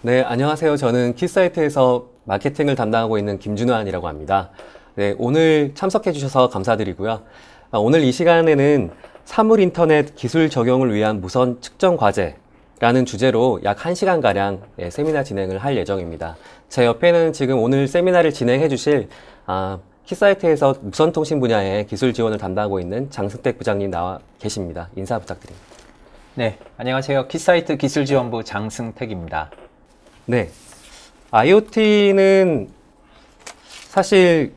네, 안녕하세요. 저는 키사이트에서 마케팅을 담당하고 있는 김준환이라고 합니다. 네, 오늘 참석해 주셔서 감사드리고요. 오늘 이 시간에는 사물 인터넷 기술 적용을 위한 무선 측정 과제라는 주제로 약 1시간가량 세미나 진행을 할 예정입니다. 제 옆에는 지금 오늘 세미나를 진행해 주실 키사이트에서 무선통신 분야의 기술 지원을 담당하고 있는 장승택 부장님 나와 계십니다. 인사 부탁드립니다. 네, 안녕하세요. 키사이트 기술지원부 장승택입니다. 네. IoT는 사실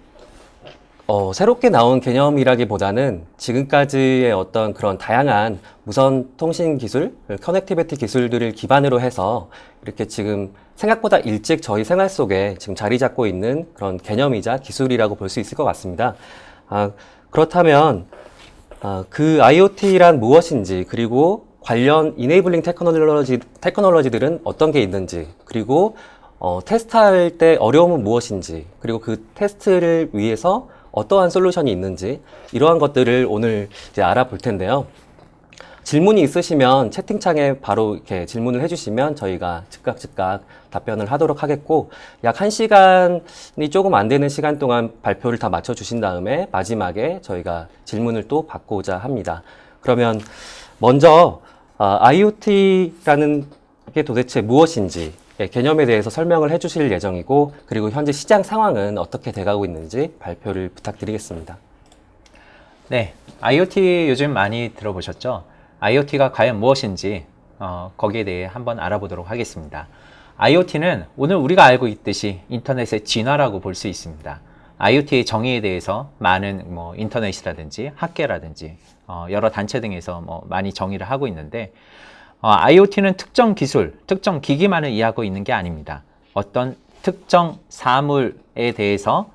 새롭게 나온 개념이라기보다는 지금까지의 어떤 그런 다양한 무선 통신 기술, 커넥티비티 기술들을 기반으로 해서 이렇게 지금 생각보다 일찍 저희 생활 속에 지금 자리 잡고 있는 그런 개념이자 기술이라고 볼 수 있을 것 같습니다. 그렇다면 그 IoT란 무엇인지, 그리고 관련 이네이블링 테크놀로지들은 어떤 게 있는지, 그리고 테스트할 때 어려움은 무엇인지, 그리고 그 테스트를 위해서 어떠한 솔루션이 있는지, 이러한 것들을 오늘 이제 알아볼 텐데요. 질문이 있으시면 채팅창에 바로 이렇게 질문을 해주시면 저희가 즉각 답변을 하도록 하겠고, 약 1시간이 조금 안 되는 시간 동안 발표를 다 맞춰주신 다음에 마지막에 저희가 질문을 또 받고자 합니다. 그러면 먼저 IoT라는 게 도대체 무엇인지 개념에 대해서 설명을 해주실 예정이고, 그리고 현재 시장 상황은 어떻게 돼가고 있는지 발표를 부탁드리겠습니다. 네, IoT 요즘 많이 들어보셨죠? IoT가 과연 무엇인지 거기에 대해 한번 알아보도록 하겠습니다. IoT는 오늘 우리가 알고 있듯이 인터넷의 진화라고 볼 수 있습니다. IoT의 정의에 대해서 많은 인터넷이라든지 학계라든지 여러 단체 등에서 많이 정의를 하고 있는데, IoT는 특정 기술, 특정 기기만을 이해하고 있는 게 아닙니다. 어떤 특정 사물에 대해서,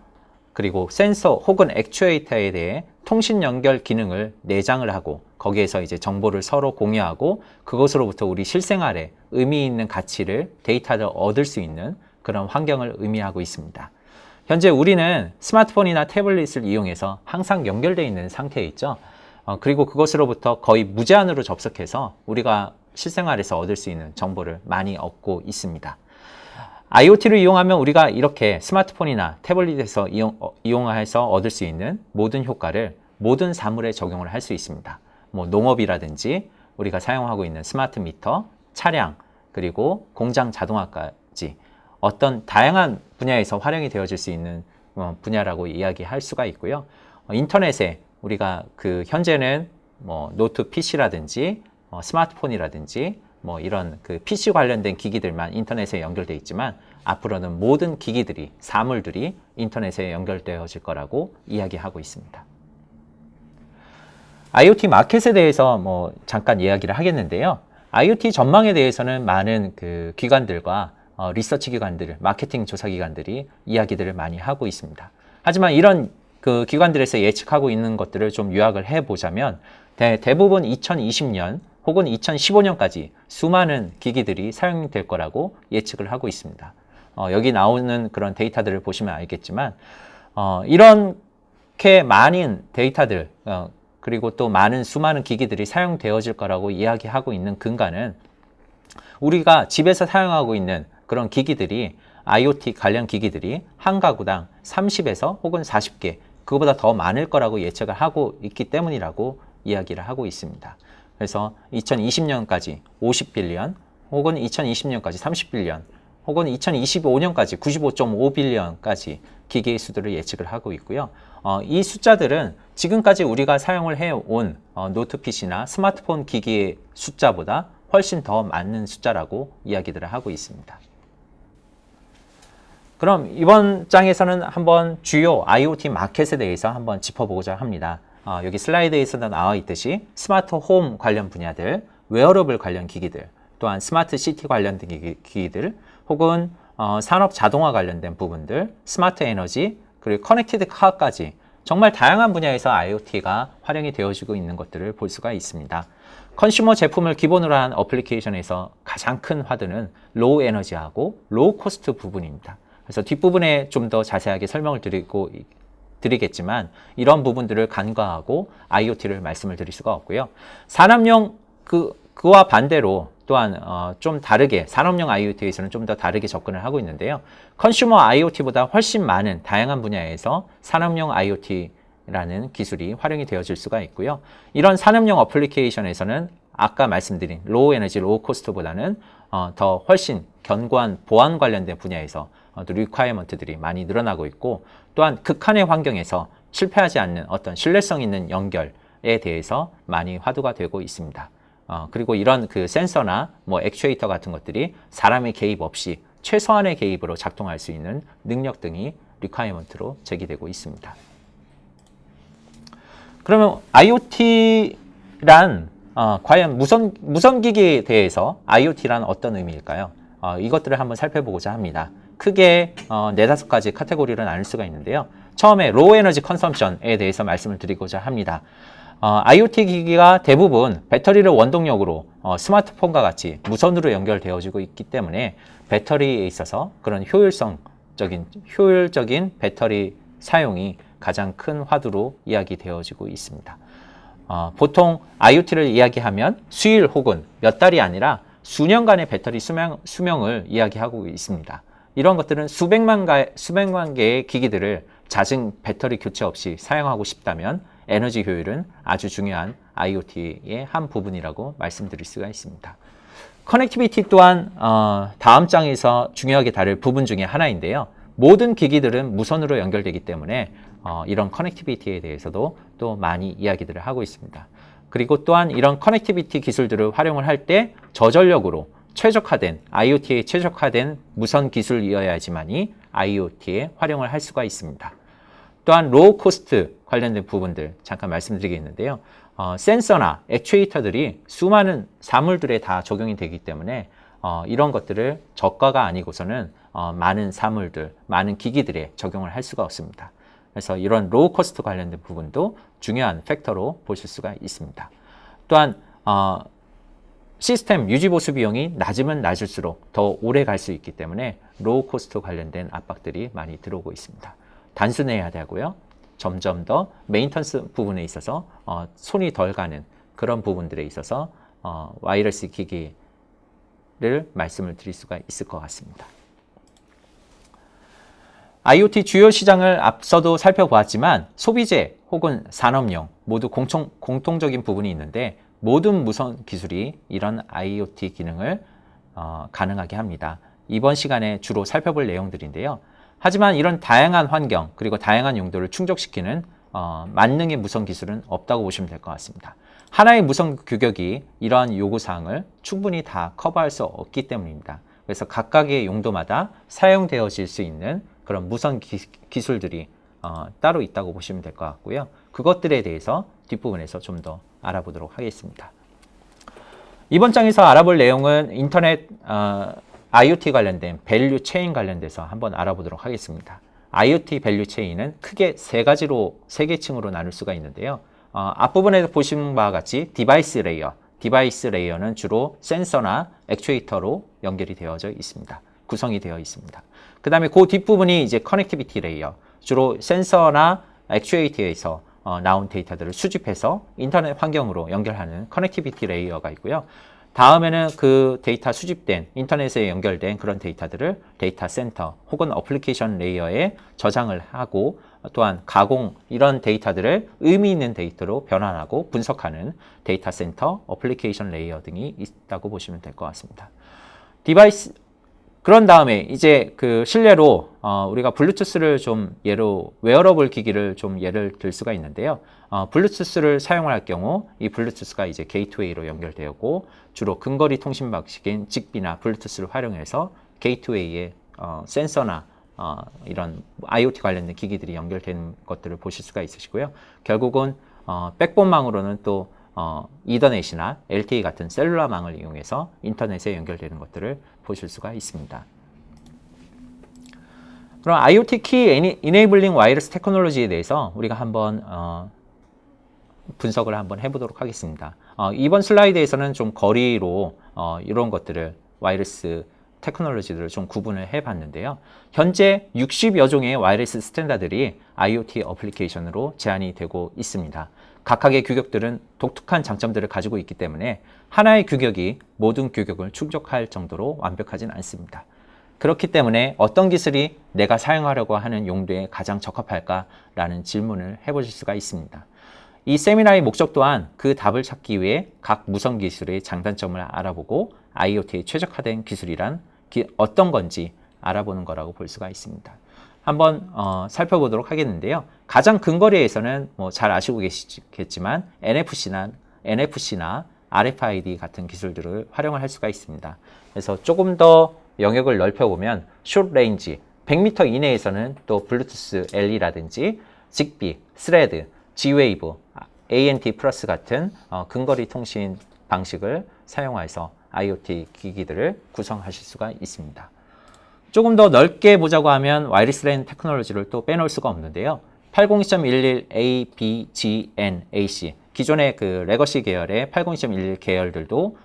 그리고 센서 혹은 액추에이터에 대해 통신 연결 기능을 내장을 하고, 거기에서 이제 정보를 서로 공유하고, 그것으로부터 우리 실생활에 의미 있는 가치를, 데이터를 얻을 수 있는 그런 환경을 의미하고 있습니다. 현재 우리는 스마트폰이나 태블릿을 이용해서 항상 연결되어 있는 상태에 있죠. 그리고 그것으로부터 거의 무제한으로 접속해서 우리가 실생활에서 얻을 수 있는 정보를 많이 얻고 있습니다. IoT를 이용하면 우리가 이렇게 스마트폰이나 태블릿에서 이용해서 얻을 수 있는 모든 효과를 모든 사물에 적용을 할 수 있습니다. 농업이라든지 우리가 사용하고 있는 스마트 미터, 차량, 그리고 공장 자동화까지 어떤 다양한 분야에서 활용이 되어질 수 있는 분야라고 이야기할 수가 있고요. 인터넷에 우리가 현재는 노트 PC라든지 스마트폰이라든지 이런 PC 관련된 기기들만 인터넷에 연결되어 있지만, 앞으로는 모든 기기들이, 사물들이 인터넷에 연결되어질 거라고 이야기하고 있습니다. IoT 마켓에 대해서 잠깐 이야기를 하겠는데요. IoT 전망에 대해서는 많은 기관들과 리서치 기관들, 마케팅 조사 기관들이 이야기들을 많이 하고 있습니다. 하지만 이런 기관들에서 예측하고 있는 것들을 좀 요약을 해보자면, 대부분 2020년 혹은 2015년까지 수많은 기기들이 사용될 거라고 예측을 하고 있습니다. 여기 나오는 그런 데이터들을 보시면 알겠지만, 이렇게 많은 데이터들, 그리고 또 수많은 기기들이 사용되어질 거라고 이야기하고 있는 근간은, 우리가 집에서 사용하고 있는 그런 기기들이, IoT 관련 기기들이 한 가구당 30에서 혹은 40개, 그거보다 더 많을 거라고 예측을 하고 있기 때문이라고 이야기를 하고 있습니다. 그래서 2020년까지 50빌리언, 혹은 2020년까지 30빌리언, 혹은 2025년까지 95.5빌리언까지 기계의 수들을 예측을 하고 있고요. 이 숫자들은 지금까지 우리가 사용을 해온 노트 PC나 스마트폰 기기의 숫자보다 훨씬 더 많은 숫자라고 이야기들을 하고 있습니다. 그럼 이번 장에서는 한번 주요 IoT 마켓에 대해서 한번 짚어보고자 합니다. 여기 슬라이드에서도 나와 있듯이 스마트 홈 관련 분야들, 웨어러블 관련 기기들, 또한 스마트 시티 관련된 기기들, 혹은 산업 자동화 관련된 부분들, 스마트 에너지, 그리고 커넥티드 카까지 정말 다양한 분야에서 IoT가 활용이 되어지고 있는 것들을 볼 수가 있습니다. 컨슈머 제품을 기본으로 한 어플리케이션에서 가장 큰 화두는 로우 에너지하고 로우 코스트 부분입니다. 그래서 뒷부분에 좀 더 자세하게 설명을 드리겠지만, 이런 부분들을 간과하고 IoT를 말씀을 드릴 수가 없고요. 산업용 그와 반대로 또한 좀 다르게 산업용 IoT에서는 좀 더 다르게 접근을 하고 있는데요. 컨슈머 IoT보다 훨씬 많은 다양한 분야에서 산업용 IoT라는 기술이 활용이 되어질 수가 있고요. 이런 산업용 어플리케이션에서는 아까 말씀드린 로우 에너지, 로우 코스트보다는 더 훨씬 견고한 보안 관련된 분야에서 리퀘어먼트들이 많이 늘어나고 있고, 또한 극한의 환경에서 실패하지 않는 어떤 신뢰성 있는 연결에 대해서 많이 화두가 되고 있습니다. 그리고 이런 그 센서나 뭐 액추에이터 같은 것들이 사람의 개입 없이 최소한의 개입으로 작동할 수 있는 능력 등이 리퀘어먼트로 제기되고 있습니다. 그러면 IoT란 과연 무선기기에 대해서 IoT란 어떤 의미일까요? 이것들을 한번 살펴보고자 합니다. 크게 4-5가지 카테고리를 나눌 수가 있는데요. 처음에 로우 에너지 컨섬션에 대해서 말씀을 드리고자 합니다. IoT 기기가 대부분 배터리를 원동력으로 스마트폰과 같이 무선으로 연결되어지고 있기 때문에 배터리에 있어서 그런 효율적인 배터리 사용이 가장 큰 화두로 이야기되어지고 있습니다. 보통 IoT를 이야기하면 수일 혹은 몇 달이 아니라 수년간의 배터리 수명을 이야기하고 있습니다. 이런 것들은 수백만 개의 기기들을 잦은 배터리 교체 없이 사용하고 싶다면 에너지 효율은 아주 중요한 IoT의 한 부분이라고 말씀드릴 수가 있습니다. 커넥티비티 또한 다음 장에서 중요하게 다룰 부분 중에 하나인데요. 모든 기기들은 무선으로 연결되기 때문에 이런 커넥티비티에 대해서도 또 많이 이야기들을 하고 있습니다. 그리고 또한 이런 커넥티비티 기술들을 활용을 할 때 저전력으로 IoT에 최적화된 무선 기술이어야지만이 IoT에 활용을 할 수가 있습니다. 또한 로우 코스트 관련된 부분들 잠깐 말씀드리겠는데요. 센서나 액추에이터들이 수많은 사물들에 다 적용이 되기 때문에 이런 것들을 저가가 아니고서는 많은 사물들, 많은 기기들에 적용을 할 수가 없습니다. 그래서 이런 로우 코스트 관련된 부분도 중요한 팩터로 보실 수가 있습니다. 또한 시스템 유지 보수 비용이 낮으면 낮을수록 더 오래 갈 수 있기 때문에 로우 코스트 관련된 압박들이 많이 들어오고 있습니다. 단순해야 되고요. 점점 더 메인턴스 부분에 있어서 손이 덜 가는 그런 부분들에 있어서 와이어리스 기기를 말씀을 드릴 수가 있을 것 같습니다. IoT 주요 시장을 앞서도 살펴보았지만 소비재 혹은 산업용 모두 공통적인 부분이 있는데 모든 무선 기술이 이런 IoT 기능을 가능하게 합니다. 이번 시간에 주로 살펴볼 내용들인데요. 하지만 이런 다양한 환경 그리고 다양한 용도를 충족시키는 만능의 무선 기술은 없다고 보시면 될 것 같습니다. 하나의 무선 규격이 이러한 요구사항을 충분히 다 커버할 수 없기 때문입니다. 그래서 각각의 용도마다 사용되어질 수 있는 그런 무선 기술들이 따로 있다고 보시면 될 것 같고요. 그것들에 대해서 뒷부분에서 좀 더 알아보도록 하겠습니다. 이번 장에서 알아볼 내용은 인터넷 IoT 관련된 밸류 체인 관련돼서 한번 알아보도록 하겠습니다. IoT 밸류 체인은 크게 세 계층으로 나눌 수가 있는데요. 앞부분에서 보시는 바와 같이 디바이스 레이어는 주로 센서나 액추에이터로 연결이 되어져 있습니다. 구성이 되어 있습니다. 그 다음에 그 뒷부분이 이제 커넥티비티 레이어, 주로 센서나 액추에이터에서 나온 데이터들을 수집해서 인터넷 환경으로 연결하는 커넥티비티 레이어가 있고요. 다음에는 그 데이터 수집된 인터넷에 연결된 그런 데이터들을 데이터 센터 혹은 어플리케이션 레이어에 저장을 하고 또한 이런 데이터들을 의미 있는 데이터로 변환하고 분석하는 데이터 센터, 어플리케이션 레이어 등이 있다고 보시면 될 것 같습니다. 그런 다음에 이제 그 실내로 우리가 블루투스를 좀 웨어러블 기기를 좀 예를 들 수가 있는데요. 블루투스를 사용할 경우 이 블루투스가 이제 게이트웨이로 연결되고 주로 근거리 통신 방식인 직비나 블루투스를 활용해서 게이트웨이에 센서나 이런 IoT 관련된 기기들이 연결된 것들을 보실 수가 있으시고요. 결국은 백본망으로는 또 이더넷이나 LTE 같은 셀룰러망을 이용해서 인터넷에 연결되는 것들을 보실 수가 있습니다. 그럼 IoT Key Enabling Wireless Technology에 대해서 우리가 한번 분석을 한번 해보도록 하겠습니다. 이번 슬라이드에서는 좀 거리로 이런 것들을 와이어리스 테크놀로지들을 좀 구분을 해봤는데요. 현재 60여 종의 와이어리스 스탠다드들이 IoT 어플리케이션으로 제한이 되고 있습니다. 각각의 규격들은 독특한 장점들을 가지고 있기 때문에 하나의 규격이 모든 규격을 충족할 정도로 완벽하진 않습니다. 그렇기 때문에 어떤 기술이 내가 사용하려고 하는 용도에 가장 적합할까라는 질문을 해보실 수가 있습니다. 이 세미나의 목적 또한 그 답을 찾기 위해 각 무선 기술의 장단점을 알아보고 IoT에 최적화된 기술이란 어떤 건지 알아보는 거라고 볼 수가 있습니다. 한번 살펴보도록 하겠는데요. 가장 근거리에서는 잘 아시고 계시겠지만 NFC나 RFID 같은 기술들을 활용을 할 수가 있습니다. 그래서 조금 더 영역을 넓혀보면 숏 레인지, 100m 이내에서는 또 블루투스 LE라든지 직비, 스레드, G웨이브, ANT 플러스 같은 근거리 통신 방식을 사용해서 IoT 기기들을 구성하실 수가 있습니다. 조금 더 넓게 보자고 하면 와이리스 랜 테크놀로지를 또 빼놓을 수가 없는데요. 802.11a, b, g, n, ac 기존의 그 레거시 계열의 802.11 계열들도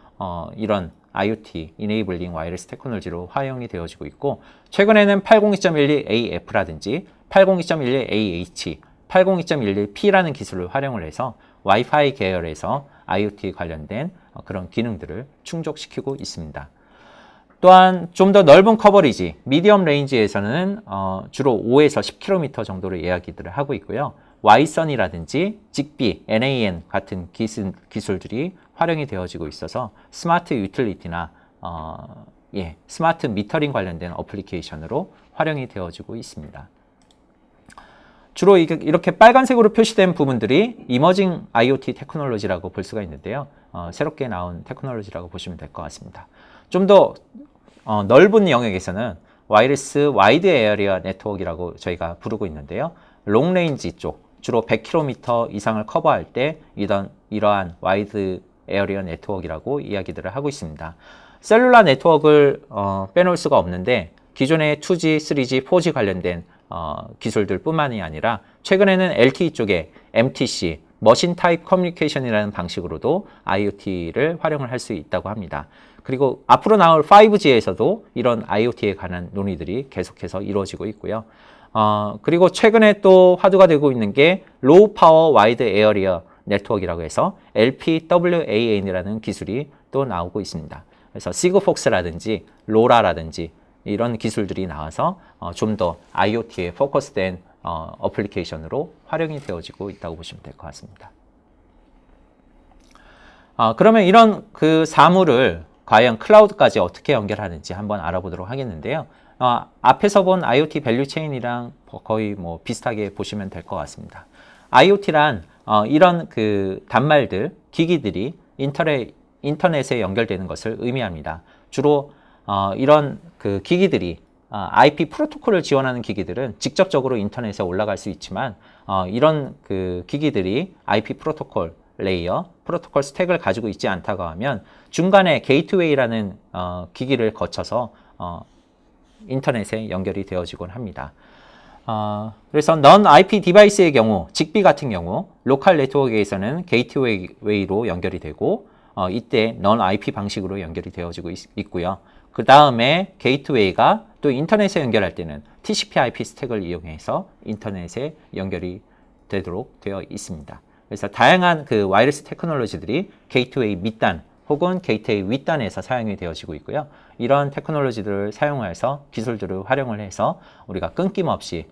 이런 IoT, Enabling Wireless 테크놀로지로 활용이 되어지고 있고, 최근에는 802.11AF라든지 802.11AH, 802.11P라는 기술을 활용을 해서 와이파이 계열에서 IoT 관련된 그런 기능들을 충족시키고 있습니다. 또한 좀 더 넓은 커버리지, 미디엄 레인지에서는 주로 5에서 10km 정도로 이야기들을 하고 있고요. 와이선이라든지 직비, NAN 같은 기술들이 활용이 되어지고 있어서 스마트 유틸리티나 스마트 미터링 관련된 어플리케이션으로 활용이 되어지고 있습니다. 주로 이렇게 빨간색으로 표시된 부분들이 이머징 IoT 테크놀로지라고 볼 수가 있는데요. 새롭게 나온 테크놀로지라고 보시면 될 것 같습니다. 좀 더 넓은 영역에서는 와이어리스 와이드 에어리어 네트워크라고 저희가 부르고 있는데요. 롱레인지 쪽, 주로 100km 이상을 커버할 때 이러한 와이드 에어리어 네트워크라고 이야기들을 하고 있습니다. 셀룰라 네트워크를 빼놓을 수가 없는데 기존의 2G, 3G, 4G 관련된 기술들 뿐만이 아니라 최근에는 LTE 쪽에 MTC, 머신 타입 커뮤니케이션이라는 방식으로도 IoT를 활용을 할 수 있다고 합니다. 그리고 앞으로 나올 5G에서도 이런 IoT에 관한 논의들이 계속해서 이루어지고 있고요. 그리고 최근에 또 화두가 되고 있는 게 로우 파워 와이드 에어리어 네트워크라고 해서 LPWAN이라는 기술이 또 나오고 있습니다. 그래서 시그폭스라든지 로라라든지 이런 기술들이 나와서 좀 더 IoT에 포커스된 어플리케이션으로 활용이 되어지고 있다고 보시면 될 것 같습니다. 그러면 이런 그 사물을 과연 클라우드까지 어떻게 연결하는지 한번 알아보도록 하겠는데요. 앞에서 본 IoT 밸류 체인이랑 거의 비슷하게 보시면 될 것 같습니다. IoT란 이런 그 단말들, 기기들이 인터넷에 연결되는 것을 의미합니다. 주로 이런 그 기기들이 IP 프로토콜을 지원하는 기기들은 직접적으로 인터넷에 올라갈 수 있지만 이런 그 기기들이 IP 프로토콜 레이어, 프로토콜 스택을 가지고 있지 않다고 하면 중간에 게이트웨이라는 기기를 거쳐서 인터넷에 연결이 되어지곤 합니다. 그래서 non IP 디바이스의 경우, 직비 같은 경우 로컬 네트워크에서는 게이트웨이로 연결이 되고 이때 non IP 방식으로 연결이 되어지고 있고요. 그 다음에 게이트웨이가 또 인터넷에 연결할 때는 TCP/IP 스택을 이용해서 인터넷에 연결이 되도록 되어 있습니다. 그래서 다양한 그 와이어리스 테크놀로지들이 게이트웨이 밑단 혹은 게이트웨이 윗단에서 사용이 되어지고 있고요. 이런 테크놀로지들을 사용해서 기술들을 활용을 해서 우리가 끊김없이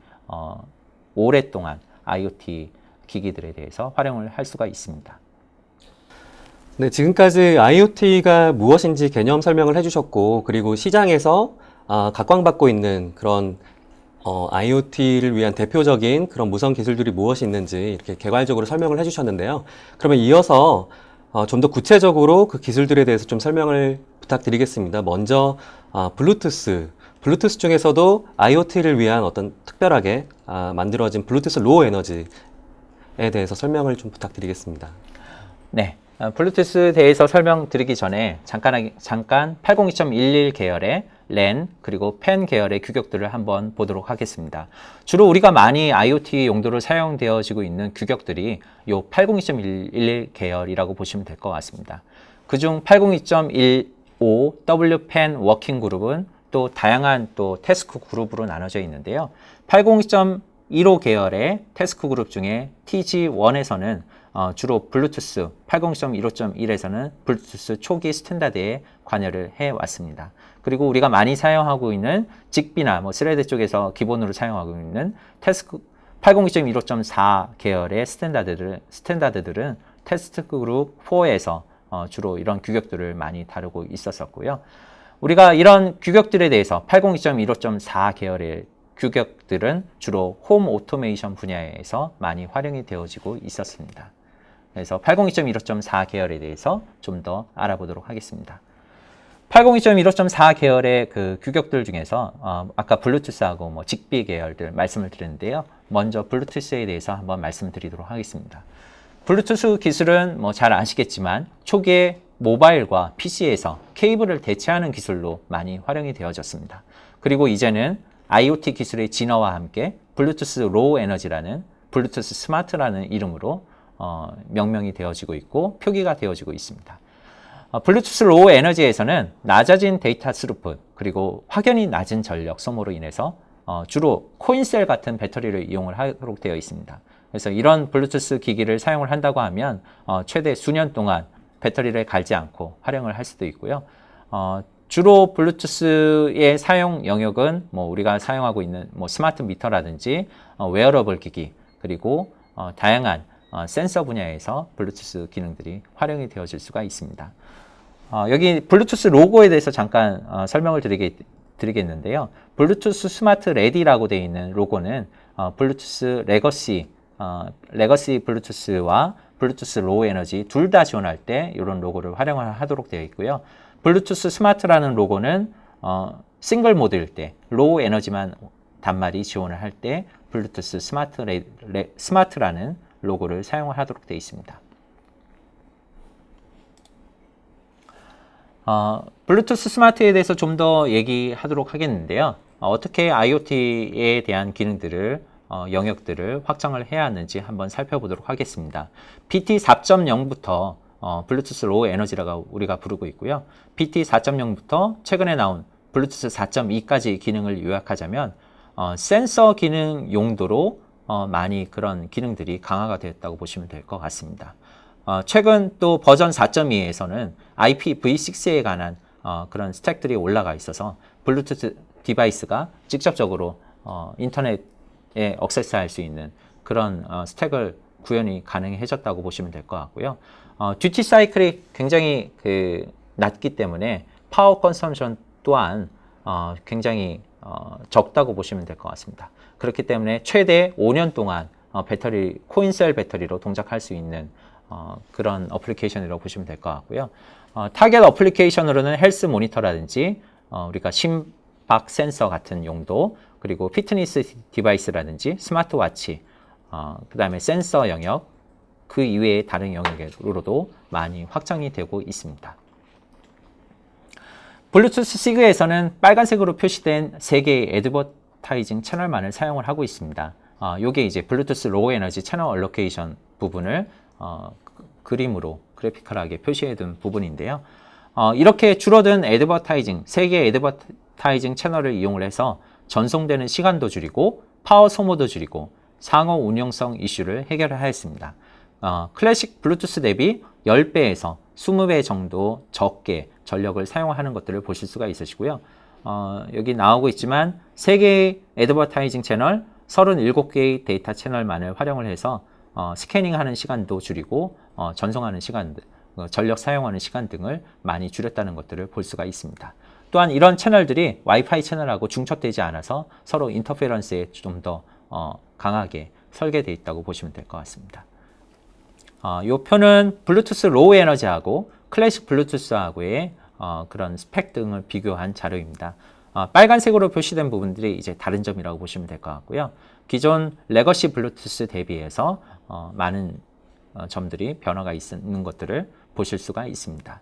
오랫동안 IoT 기기들에 대해서 활용을 할 수가 있습니다. 네, 지금까지 IoT가 무엇인지 개념 설명을 해주셨고, 그리고 시장에서 각광받고 있는 그런 IoT를 위한 대표적인 그런 무선 기술들이 무엇이 있는지 이렇게 개괄적으로 설명을 해주셨는데요. 그러면 이어서 좀 더 구체적으로 그 기술들에 대해서 좀 설명을 부탁드리겠습니다. 먼저 블루투스 중에서도 IoT를 위한 어떤 특별하게 만들어진 블루투스 로우 에너지에 대해서 설명을 좀 부탁드리겠습니다. 네. 블루투스에 대해서 설명드리기 전에 잠깐 802.11 계열의 LAN 그리고 PAN 계열의 규격들을 한번 보도록 하겠습니다. 주로 우리가 많이 IoT 용도로 사용되어지고 있는 규격들이 이 802.11 계열이라고 보시면 될 것 같습니다. 그중 802.15 WPAN 워킹 그룹은 또 다양한 또 태스크 그룹으로 나눠져 있는데요. 802.15 계열의 태스크 그룹 중에 TG1에서는 주로 블루투스, 802.15.1에서는 블루투스 초기 스탠다드에 관여를 해왔습니다. 그리고 우리가 많이 사용하고 있는 직비나 뭐 스레드 쪽에서 기본으로 사용하고 있는 태스크 802.15.4 계열의 스탠다드들은 테스트 그룹 4에서 주로 이런 규격들을 많이 다루고 있었었고요. 우리가 이런 규격들에 대해서 802.15.4 계열의 규격들은 주로 홈 오토메이션 분야에서 많이 활용이 되어지고 있었습니다. 그래서 802.15.4 계열에 대해서 좀 더 알아보도록 하겠습니다. 802.15.4 계열의 그 규격들 중에서 아까 블루투스하고 뭐 직비 계열들 말씀을 드렸는데요. 먼저 블루투스에 대해서 한번 말씀드리도록 하겠습니다. 블루투스 기술은 뭐 잘 아시겠지만 초기에 모바일과 PC에서 케이블을 대체하는 기술로 많이 활용이 되어졌습니다. 그리고 이제는 IoT 기술의 진화와 함께 블루투스 로우 에너지라는 블루투스 스마트라는 이름으로 명명이 되어지고 있고 표기가 되어지고 있습니다. 블루투스 로우 에너지에서는 낮아진 데이터 스루풋 그리고 확연히 낮은 전력 소모로 인해서 주로 코인셀 같은 배터리를 이용을 하도록 되어 있습니다. 그래서 이런 블루투스 기기를 사용을 한다고 하면 최대 수년 동안 배터리를 갈지 않고 활용을 할 수도 있고요. 주로 블루투스의 사용 영역은 뭐 우리가 사용하고 있는 뭐 스마트 미터라든지 웨어러블 기기 그리고 다양한 센서 분야에서 블루투스 기능들이 활용이 되어질 수가 있습니다. 여기 블루투스 로고에 대해서 잠깐 설명을 드리겠는데요. 블루투스 스마트 레디라고 되어 있는 로고는 블루투스 레거시 블루투스와 블루투스 로우 에너지 둘 다 지원할 때 이런 로고를 활용하도록 되어 있고요. 블루투스 스마트라는 로고는 싱글 모드일 때 로우 에너지만 단말이 지원을 할 때 블루투스 스마트라는 로고를 사용하도록 되어 있습니다. 블루투스 스마트에 대해서 좀 더 얘기하도록 하겠는데요. 어떻게 IoT에 대한 기능들을 영역들을 확장을 해야 하는지 한번 살펴보도록 하겠습니다. BT 4.0부터 블루투스 로우 에너지라고 우리가 부르고 있고요. BT 4.0부터 최근에 나온 블루투스 4.2까지 기능을 요약하자면 센서 기능 용도로 많이 그런 기능들이 강화가 되었다고 보시면 될 것 같습니다. 최근 또 버전 4.2에서는 IPv6에 관한 그런 스택들이 올라가 있어서 블루투스 디바이스가 직접적으로 인터넷에 액세스할 수 있는 그런 스택을 구현이 가능해졌다고 보시면 될 것 같고요. 듀티 사이클이 굉장히 낮기 때문에 파워 컨섬션 또한 굉장히 적다고 보시면 될 것 같습니다. 그렇기 때문에 최대 5년 동안 코인셀 배터리로 동작할 수 있는 그런 어플리케이션이라고 보시면 될 것 같고요. 타겟 어플리케이션으로는 헬스 모니터라든지 우리가 심박 센서 같은 용도, 그리고 피트니스 디바이스라든지 스마트워치, 그 다음에 센서 영역, 그 이외의 다른 영역으로도 많이 확장이 되고 있습니다. 블루투스 시그에서는 빨간색으로 표시된 3개의 애드버타이징 채널만을 사용을 하고 있습니다. 요게 이제 블루투스 로우 에너지 채널 얼로케이션 부분을 그림으로 그래피컬하게 표시해 둔 부분인데요. 이렇게 줄어든 애드버타이징, 3개의 애드버타이징 채널을 이용을 해서 전송되는 시간도 줄이고 파워 소모도 줄이고 상호 운용성 이슈를 해결하였습니다. 클래식 블루투스 대비 10배에서 20배 정도 적게 전력을 사용하는 것들을 보실 수가 있으시고요. 여기 나오고 있지만 3개의 애드버타이징 채널, 37개의 데이터 채널만을 활용을 해서 스캐닝하는 시간도 줄이고 전송하는 시간, 전력 사용하는 시간 등을 많이 줄였다는 것들을 볼 수가 있습니다. 또한 이런 채널들이 와이파이 채널하고 중첩되지 않아서 서로 인터페런스에 좀 더 강하게 설계되어 있다고 보시면 될 것 같습니다. 이 표는 블루투스 로우 에너지하고 클래식 블루투스하고의 그런 스펙 등을 비교한 자료입니다. 빨간색으로 표시된 부분들이 이제 다른 점이라고 보시면 될 것 같고요. 기존 레거시 블루투스 대비해서 많은 점들이 변화가 있는 것들을 보실 수가 있습니다.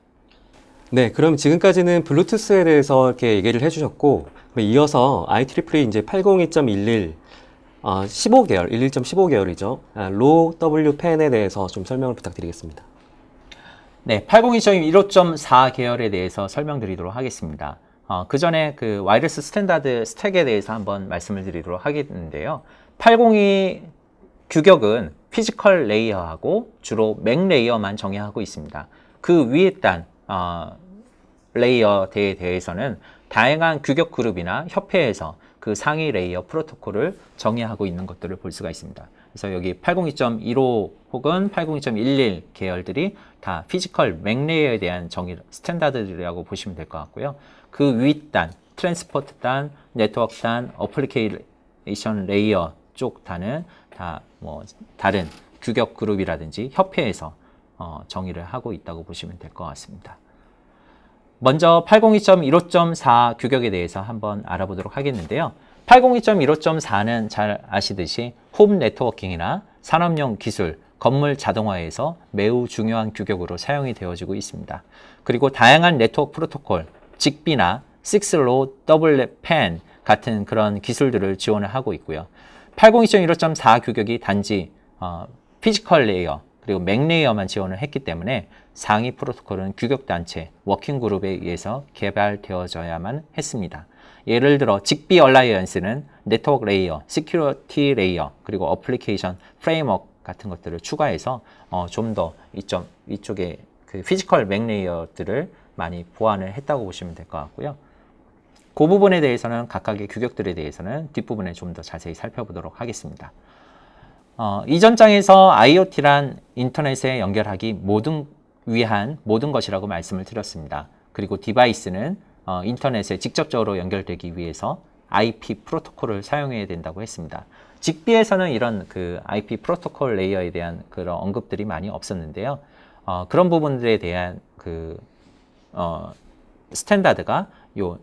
네, 그럼 지금까지는 블루투스에 대해서 이렇게 얘기를 해주셨고, 이어서 IEEE 이제 802.11 15계열, 11.15계열이죠. 로우 WPAN에 대해서 좀 설명을 부탁드리겠습니다. 네, 802.15.4 계열에 대해서 설명드리도록 하겠습니다. 그 전에 그 와이어리스 스탠다드 스택에 대해서 한번 말씀을 드리도록 하겠는데요. 802 규격은 피지컬 레이어하고 주로 맥 레이어만 정의하고 있습니다. 그 위에 단 레이어에 대해서는 다양한 규격 그룹이나 협회에서 그 상위 레이어 프로토콜을 정의하고 있는 것들을 볼 수가 있습니다. 그래서 여기 802.15 혹은 802.11 계열들이 다 피지컬 맥 레이어에 대한 정의 스탠다드라고 보시면 될 것 같고요. 그 윗단, 트랜스포트 단, 네트워크 단, 어플리케이션 레이어 쪽 단은 다 뭐 다른 규격 그룹이라든지 협회에서 정의를 하고 있다고 보시면 될 것 같습니다. 먼저 802.15.4 규격에 대해서 한번 알아보도록 하겠는데요. 802.15.4는 잘 아시듯이 홈 네트워킹이나 산업용 기술, 건물 자동화에서 매우 중요한 규격으로 사용이 되어지고 있습니다. 그리고 다양한 네트워크 프로토콜, 직비나 6로우 더블 팬 같은 그런 기술들을 지원을 하고 있고요. 802.15.4 규격이 단지 피지컬 레이어 그리고 맥 레이어만 지원을 했기 때문에 상위 프로토콜은 규격 단체, 워킹 그룹에 의해서 개발되어져야만 했습니다. 예를 들어 직비 얼라이언스는 네트워크 레이어, 시큐리티 레이어, 그리고 어플리케이션 프레임워크 같은 것들을 추가해서 좀 더 이쪽에 그 피지컬 맥 레이어들을 많이 보완을 했다고 보시면 될 것 같고요. 그 부분에 대해서는 각각의 규격들에 대해서는 뒷부분에 좀 더 자세히 살펴보도록 하겠습니다. 이전 장에서 IoT란 인터넷에 연결하기 위한 모든 것이라고 말씀을 드렸습니다. 그리고 디바이스는 인터넷에 직접적으로 연결되기 위해서 IP 프로토콜을 사용해야 된다고 했습니다. 직비에서는 이런 그 IP 프로토콜 레이어에 대한 그런 언급들이 많이 없었는데요. 그런 부분들에 대한 그 스탠다드가 요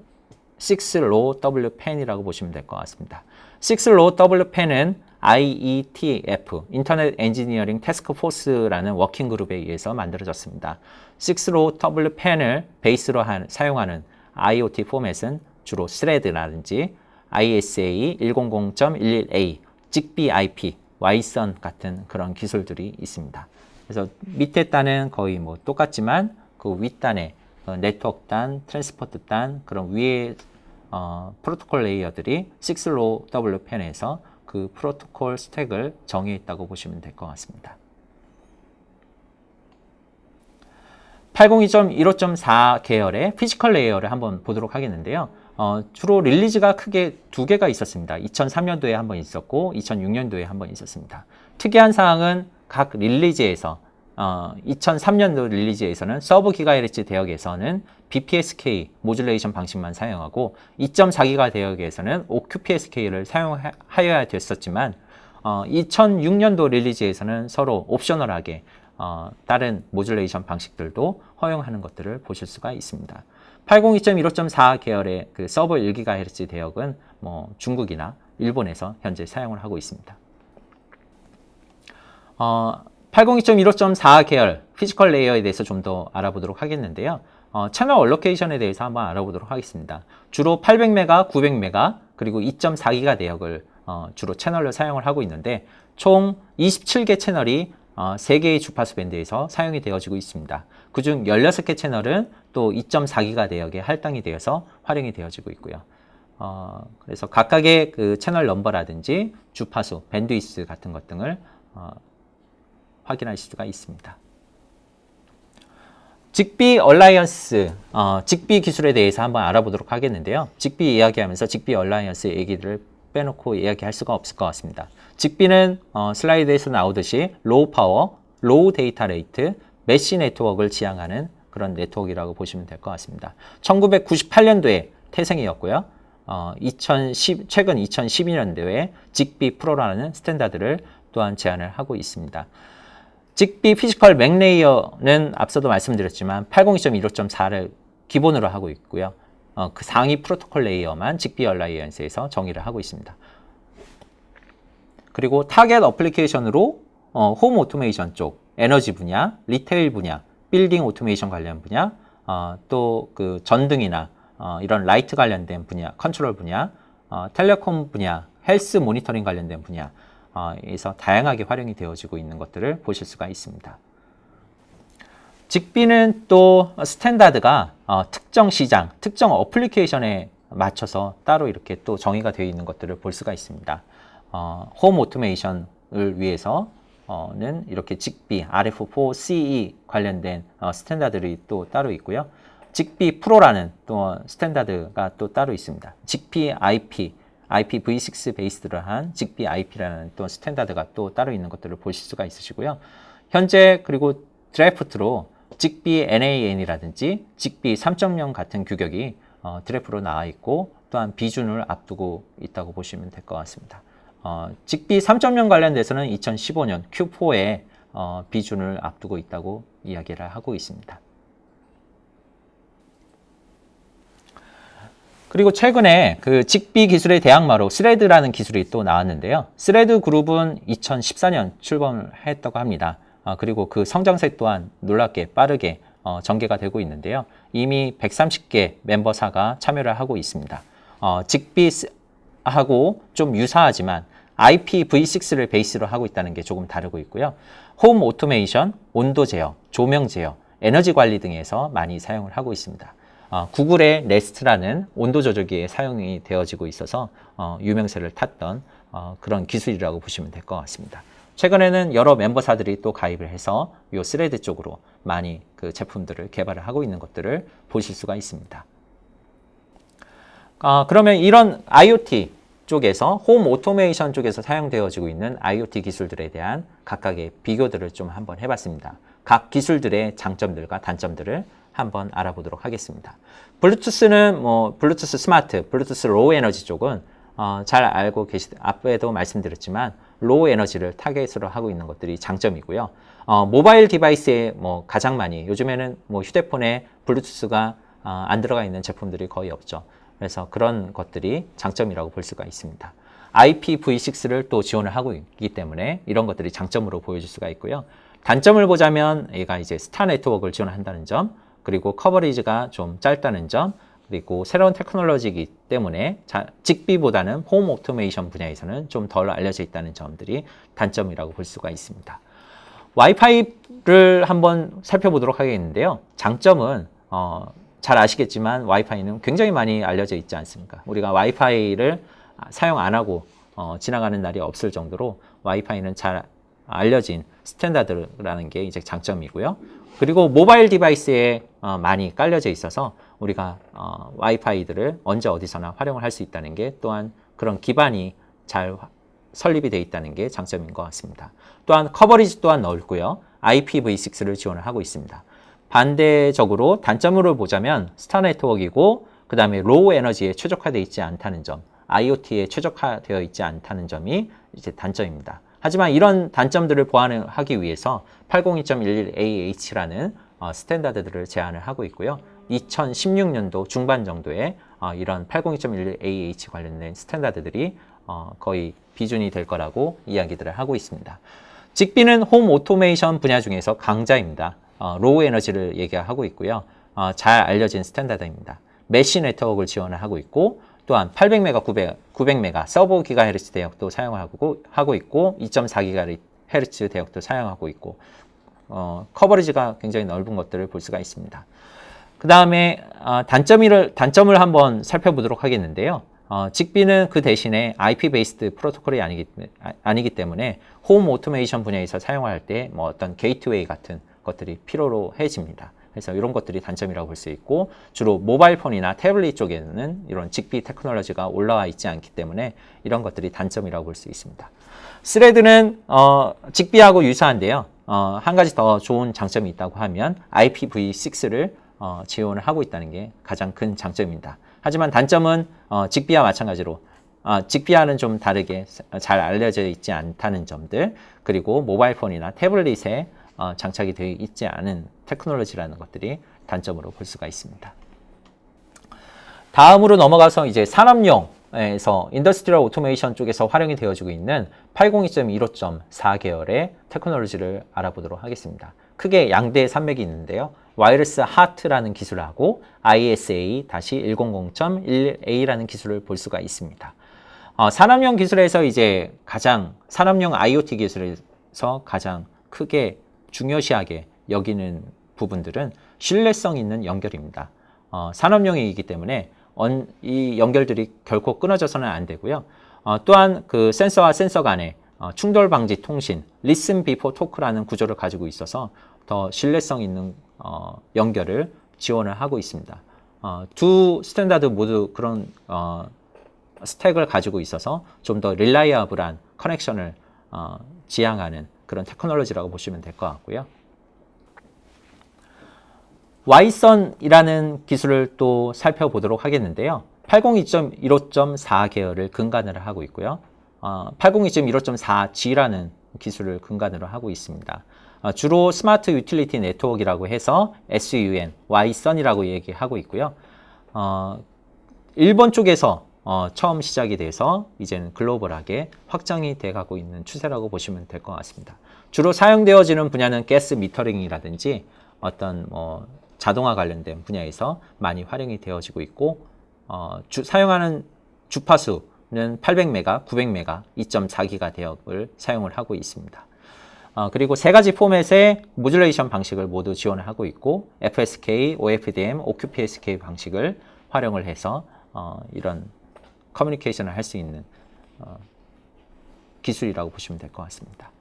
6로우 W 펜이라고 보시면 될 것 같습니다. 6로우 W 펜은 IETF, 인터넷 엔지니어링 태스크 포스라는 워킹 그룹에 의해서 만들어졌습니다. 6로우 W 펜을 베이스로 사용하는 IoT 포맷은 주로 스레드라든지 ISA 100.11a, 직비 IP, 와이선 같은 그런 기술들이 있습니다. 그래서 밑에 단은 거의 뭐 똑같지만 그 윗단에 네트워크 단, 트랜스포트 단, 그런 위에 프로토콜 레이어들이 6로우 W 펜에서 그 프로토콜 스택을 정의했다고 보시면 될 것 같습니다. 802.15.4 계열의 피지컬 레이어를 한번 보도록 하겠는데요. 주로 릴리즈가 크게 두 개가 있었습니다. 2003년도에 한번 있었고 2006년도에 한번 있었습니다. 특이한 사항은 각 릴리즈에서 2003년도 릴리즈에서는 서브 기가헤르츠 대역에서는 BPSK 모듈레이션 방식만 사용하고 2.4기가 대역에서는 OQPSK를 사용하여야 됐었지만 2006년도 릴리즈에서는 서로 옵셔널하게 다른 모듈레이션 방식들도 허용하는 것들을 보실 수가 있습니다. 802.15.4 계열의 그 서버 1GHz 대역은 뭐 중국이나 일본에서 현재 사용을 하고 있습니다. 802.15.4 계열 피지컬 레이어에 대해서 좀 더 알아보도록 하겠는데요. 채널 얼로케이션에 대해서 한번 알아보도록 하겠습니다. 주로 800메가, 900메가, 그리고 2.4기가 대역을 주로 채널로 사용을 하고 있는데 총 27개 채널이 3개의 주파수 밴드에서 사용이 되어지고 있습니다. 그중 16개 채널은 또 2.4기가 대역에 할당이 되어서 활용이 되어지고 있고요. 그래서 각각의 그 채널 넘버라든지 주파수, 밴드위스 같은 것 등을 확인하실 수가 있습니다. 직비 얼라이언스, 직비 기술에 대해서 한번 알아보도록 하겠는데요. 직비 이야기하면서 직비 얼라이언스 얘기들을 빼놓고 이야기할 수가 없을 것 같습니다. 직비는 슬라이드에서 나오듯이 로우 파워, 로우 데이터 레이트, 메시 네트워크를 지향하는 그런 네트워크라고 보시면 될 것 같습니다. 1998년도에 태생이었고요. 최근 2012년도에 직비 프로라는 스탠다드를 또한 제안을 하고 있습니다. 직비 피지컬 맥 레이어는 앞서도 말씀드렸지만 802.15.4를 기본으로 하고 있고요. 그 상위 프로토콜 레이어만 직비 얼라이언스에서 정의를 하고 있습니다. 그리고 타겟 어플리케이션으로 홈 오토메이션 쪽, 에너지 분야, 리테일 분야, 빌딩 오토메이션 관련 분야, 또 그 전등이나 이런 라이트 관련된 분야, 컨트롤 분야, 텔레콤 분야, 헬스 모니터링 관련된 분야, 에서 다양하게 활용이 되어지고 있는 것들을 보실 수가 있습니다. 직비는 또 스탠다드가 특정 시장, 특정 어플리케이션에 맞춰서 따로 이렇게 또 정의가 되어 있는 것들을 볼 수가 있습니다. 홈 오토메이션을 위해서는 이렇게 직비 RF4CE 관련된 스탠다드들이 또 따로 있고요. 직비 프로라는 또 스탠다드가 또 따로 있습니다. 직비 IP, IPv6 베이스를 한 직비 IP라는 또 스탠다드가 또 따로 있는 것들을 보실 수가 있으시고요. 현재 그리고 드래프트로 직비 NAN이라든지 직비 3.0 같은 규격이 드래프트로 나와 있고 또한 비준을 앞두고 있다고 보시면 될 것 같습니다. 직비 3.0 관련돼서는 2015년 Q4에 비준을 앞두고 있다고 이야기를 하고 있습니다. 그리고 최근에 그 직비 기술의 대항마로 스레드라는 기술이 또 나왔는데요. 스레드 그룹은 2014년 출범을 했다고 합니다. 그리고 그 성장세 또한 놀랍게 빠르게 전개가 되고 있는데요. 이미 130개 멤버사가 참여를 하고 있습니다. 직비하고 좀 유사하지만 IPv6를 베이스로 하고 있다는 게 조금 다르고 있고요. 홈 오토메이션, 온도 제어, 조명 제어, 에너지 관리 등에서 많이 사용을 하고 있습니다. 구글의 네스트라는 온도 조절기에 사용이 되어지고 있어서 유명세를 탔던 그런 기술이라고 보시면 될 것 같습니다. 최근에는 여러 멤버사들이 또 가입을 해서 이 스레드 쪽으로 많이 그 제품들을 개발을 하고 있는 것들을 보실 수가 있습니다. 그러면 이런 IoT 쪽에서 홈 오토메이션 쪽에서 사용되어지고 있는 IoT 기술들에 대한 각각의 비교들을 좀 한번 해봤습니다. 각 기술들의 장점들과 단점들을 한번 알아보도록 하겠습니다. 블루투스는 블루투스 스마트, 블루투스 로우 에너지 쪽은 잘 알고 앞에도 말씀드렸지만 로우 에너지를 타겟으로 하고 있는 것들이 장점이고요. 모바일 디바이스에 가장 많이 요즘에는 휴대폰에 블루투스가 안 들어가 있는 제품들이 거의 없죠. 그래서 그런 것들이 장점이라고 볼 수가 있습니다. IPv6를 또 지원을 하고 있기 때문에 이런 것들이 장점으로 보여질 수가 있고요. 단점을 보자면 얘가 이제 스타 네트워크를 지원한다는 점, 그리고 커버리지가 좀 짧다는 점, 그리고 새로운 테크놀로지이기 때문에 직비보다는 홈 오토메이션 분야에서는 좀 덜 알려져 있다는 점들이 단점이라고 볼 수가 있습니다. 와이파이를 한번 살펴보도록 하겠는데요. 장점은 잘 아시겠지만 와이파이는 굉장히 많이 알려져 있지 않습니까? 우리가 와이파이를 사용 안 하고 지나가는 날이 없을 정도로 와이파이는 잘 알려진 스탠다드라는 게 이제 장점이고요. 그리고 모바일 디바이스에 많이 깔려져 있어서 우리가 와이파이들을 언제 어디서나 활용을 할 수 있다는 게 또한 그런 기반이 잘 설립이 되어 있다는 게 장점인 것 같습니다. 또한 커버리지 또한 넓고요. IPv6를 지원을 하고 있습니다. 반대적으로 단점으로 보자면 스타 네트워크이고 그 다음에 로우 에너지에 최적화되어 있지 않다는 점, IoT에 최적화되어 있지 않다는 점이 이제 단점입니다. 하지만 이런 단점들을 보완하기 위해서 802.11AH라는 스탠다드들을 제안을 하고 있고요. 2016년도 중반 정도에 이런 802.11AH 관련된 스탠다드들이 거의 비준이 될 거라고 이야기들을 하고 있습니다. 직비는 홈 오토메이션 분야 중에서 강자입니다. 로우 에너지를 얘기하고 있고요. 잘 알려진 스탠다드입니다. 메시 네트워크를 지원을 하고 있고 또한 800메가, 900메가 서버 기가헤르츠 대역도 사용하고 있고 2.4기가헤르츠 대역도 사용하고 있고 커버리지가 굉장히 넓은 것들을 볼 수가 있습니다. 그 다음에 단점을 한번 살펴보도록 하겠는데요. 직비는 그 대신에 IP 베이스드 프로토콜이 아니기 때문에 홈 오토메이션 분야에서 사용할 때 어떤 게이트웨이 같은 것들이 필요로 해집니다. 그래서 이런 것들이 단점이라고 볼 수 있고 주로 모바일 폰이나 태블릿 쪽에는 이런 직비 테크놀로지가 올라와 있지 않기 때문에 이런 것들이 단점이라고 볼 수 있습니다. 스레드는 직비하고 유사한데요. 한 가지 더 좋은 장점이 있다고 하면 IPv6를 지원을 하고 있다는 게 가장 큰 장점입니다. 하지만 단점은 직비와 마찬가지로 직비와는 좀 다르게 잘 알려져 있지 않다는 점들, 그리고 모바일 폰이나 태블릿에 장착이 되어 있지 않은 테크놀로지라는 것들이 단점으로 볼 수가 있습니다. 다음으로 넘어가서 이제 산업용에서 인더스트리얼 오토메이션 쪽에서 활용이 되어지고 있는 802.15.4 계열의 테크놀로지를 알아보도록 하겠습니다. 크게 양대 산맥이 있는데요. 와이어리스 하트라는 기술하고 ISA-1000.11A라는 기술을 볼 수가 있습니다. 산업용 기술에서 이제 산업용 IoT 기술에서 가장 크게 중요시하게 여기는 부분들은 신뢰성 있는 연결입니다. 산업용이기 때문에 이 연결들이 결코 끊어져서는 안 되고요. 또한 그 센서와 센서 간의 충돌 방지 통신, Listen Before Talk라는 구조를 가지고 있어서 더 신뢰성 있는 연결을 지원을 하고 있습니다. 두 스탠다드 모두 그런 스택을 가지고 있어서 좀 더 릴라이어블한 커넥션을 지향하는 그런 테크놀로지라고 보시면 될 것 같고요. Y선이라는 기술을 또 살펴보도록 하겠는데요. 802.15.4 계열을 근간으로 하고 있고요. 802.15.4G라는 기술을 근간으로 하고 있습니다. 주로 스마트 유틸리티 네트워크라고 해서 SUN, Y선이라고 얘기하고 있고요. 일본 쪽에서 처음 시작이 돼서 이제는 글로벌하게 확장이 돼가고 있는 추세라고 보시면 될 것 같습니다. 주로 사용되어지는 분야는 가스 미터링이라든지 어떤 자동화 관련된 분야에서 많이 활용이 되어지고 있고 사용하는 주파수는 800메가, 900메가, 2.4기가 대역을 사용을 하고 있습니다. 그리고 세 가지 포맷의 모듈레이션 방식을 모두 지원을 하고 있고 FSK, OFDM, OQPSK 방식을 활용을 해서 이런 커뮤니케이션을 할 수 있는 기술이라고 보시면 될 것 같습니다.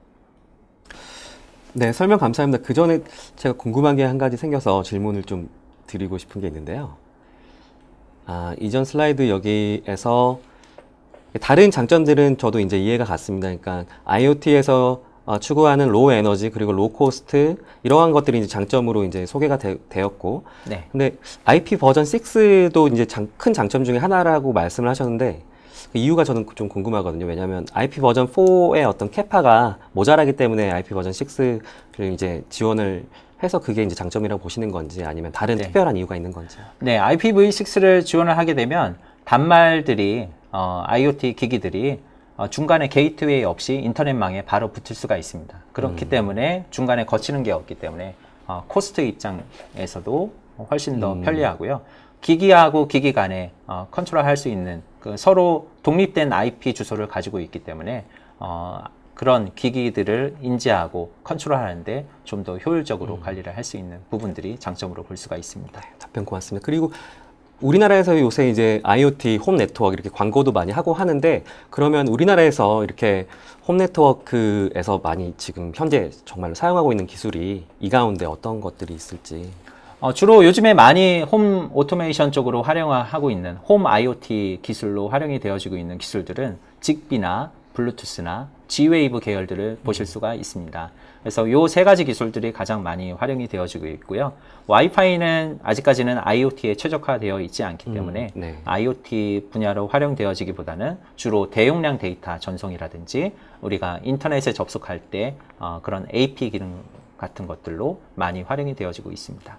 네, 설명 감사합니다. 그 전에 제가 궁금한 게 한 가지 생겨서 질문을 좀 드리고 싶은 게 있는데요. 이전 슬라이드 여기에서 다른 장점들은 저도 이제 이해가 갔습니다. 그러니까 IoT에서 추구하는 로우 에너지 그리고 로우 코스트 이러한 것들이 이제 장점으로 이제 소개가 되었고, 네. 근데 IP 버전 6도 이제 큰 장점 중에 하나라고 말씀을 하셨는데 그 이유가 저는 좀 궁금하거든요. 왜냐하면 IP 버전 4의 어떤 캐파가 모자라기 때문에 IP 버전 6를 이제 지원을 해서 그게 이제 장점이라고 보시는 건지 아니면 다른 네. 특별한 이유가 있는 건지. 네, IPv6를 지원을 하게 되면 단말들이 IoT 기기들이 중간에 게이트웨이 없이 인터넷망에 바로 붙을 수가 있습니다. 그렇기 때문에 중간에 거치는 게 없기 때문에 코스트 입장에서도 훨씬 더 편리하고요. 기기하고 기기 간에 컨트롤할 수 있는 그 서로 독립된 IP 주소를 가지고 있기 때문에 그런 기기들을 인지하고 컨트롤하는데 좀 더 효율적으로 관리를 할 수 있는 부분들이 장점으로 볼 수가 있습니다. 답변 고맙습니다. 그리고 우리나라에서 요새 이제 IoT 홈 네트워크 이렇게 광고도 많이 하고 하는데 그러면 우리나라에서 이렇게 홈 네트워크에서 많이 지금 현재 정말로 사용하고 있는 기술이 이 가운데 어떤 것들이 있을지. 주로 요즘에 많이 홈 오토메이션 쪽으로 활용하고 있는 홈 IoT 기술로 활용이 되어지고 있는 기술들은 직비나 블루투스나 G웨이브 계열들을 보실 수가 있습니다. 그래서 이 세 가지 기술들이 가장 많이 활용이 되어지고 있고요. 와이파이는 아직까지는 IoT에 최적화되어 있지 않기 때문에 네. IoT 분야로 활용되어지기보다는 주로 대용량 데이터 전송이라든지 우리가 인터넷에 접속할 때 그런 AP 기능 같은 것들로 많이 활용이 되어지고 있습니다.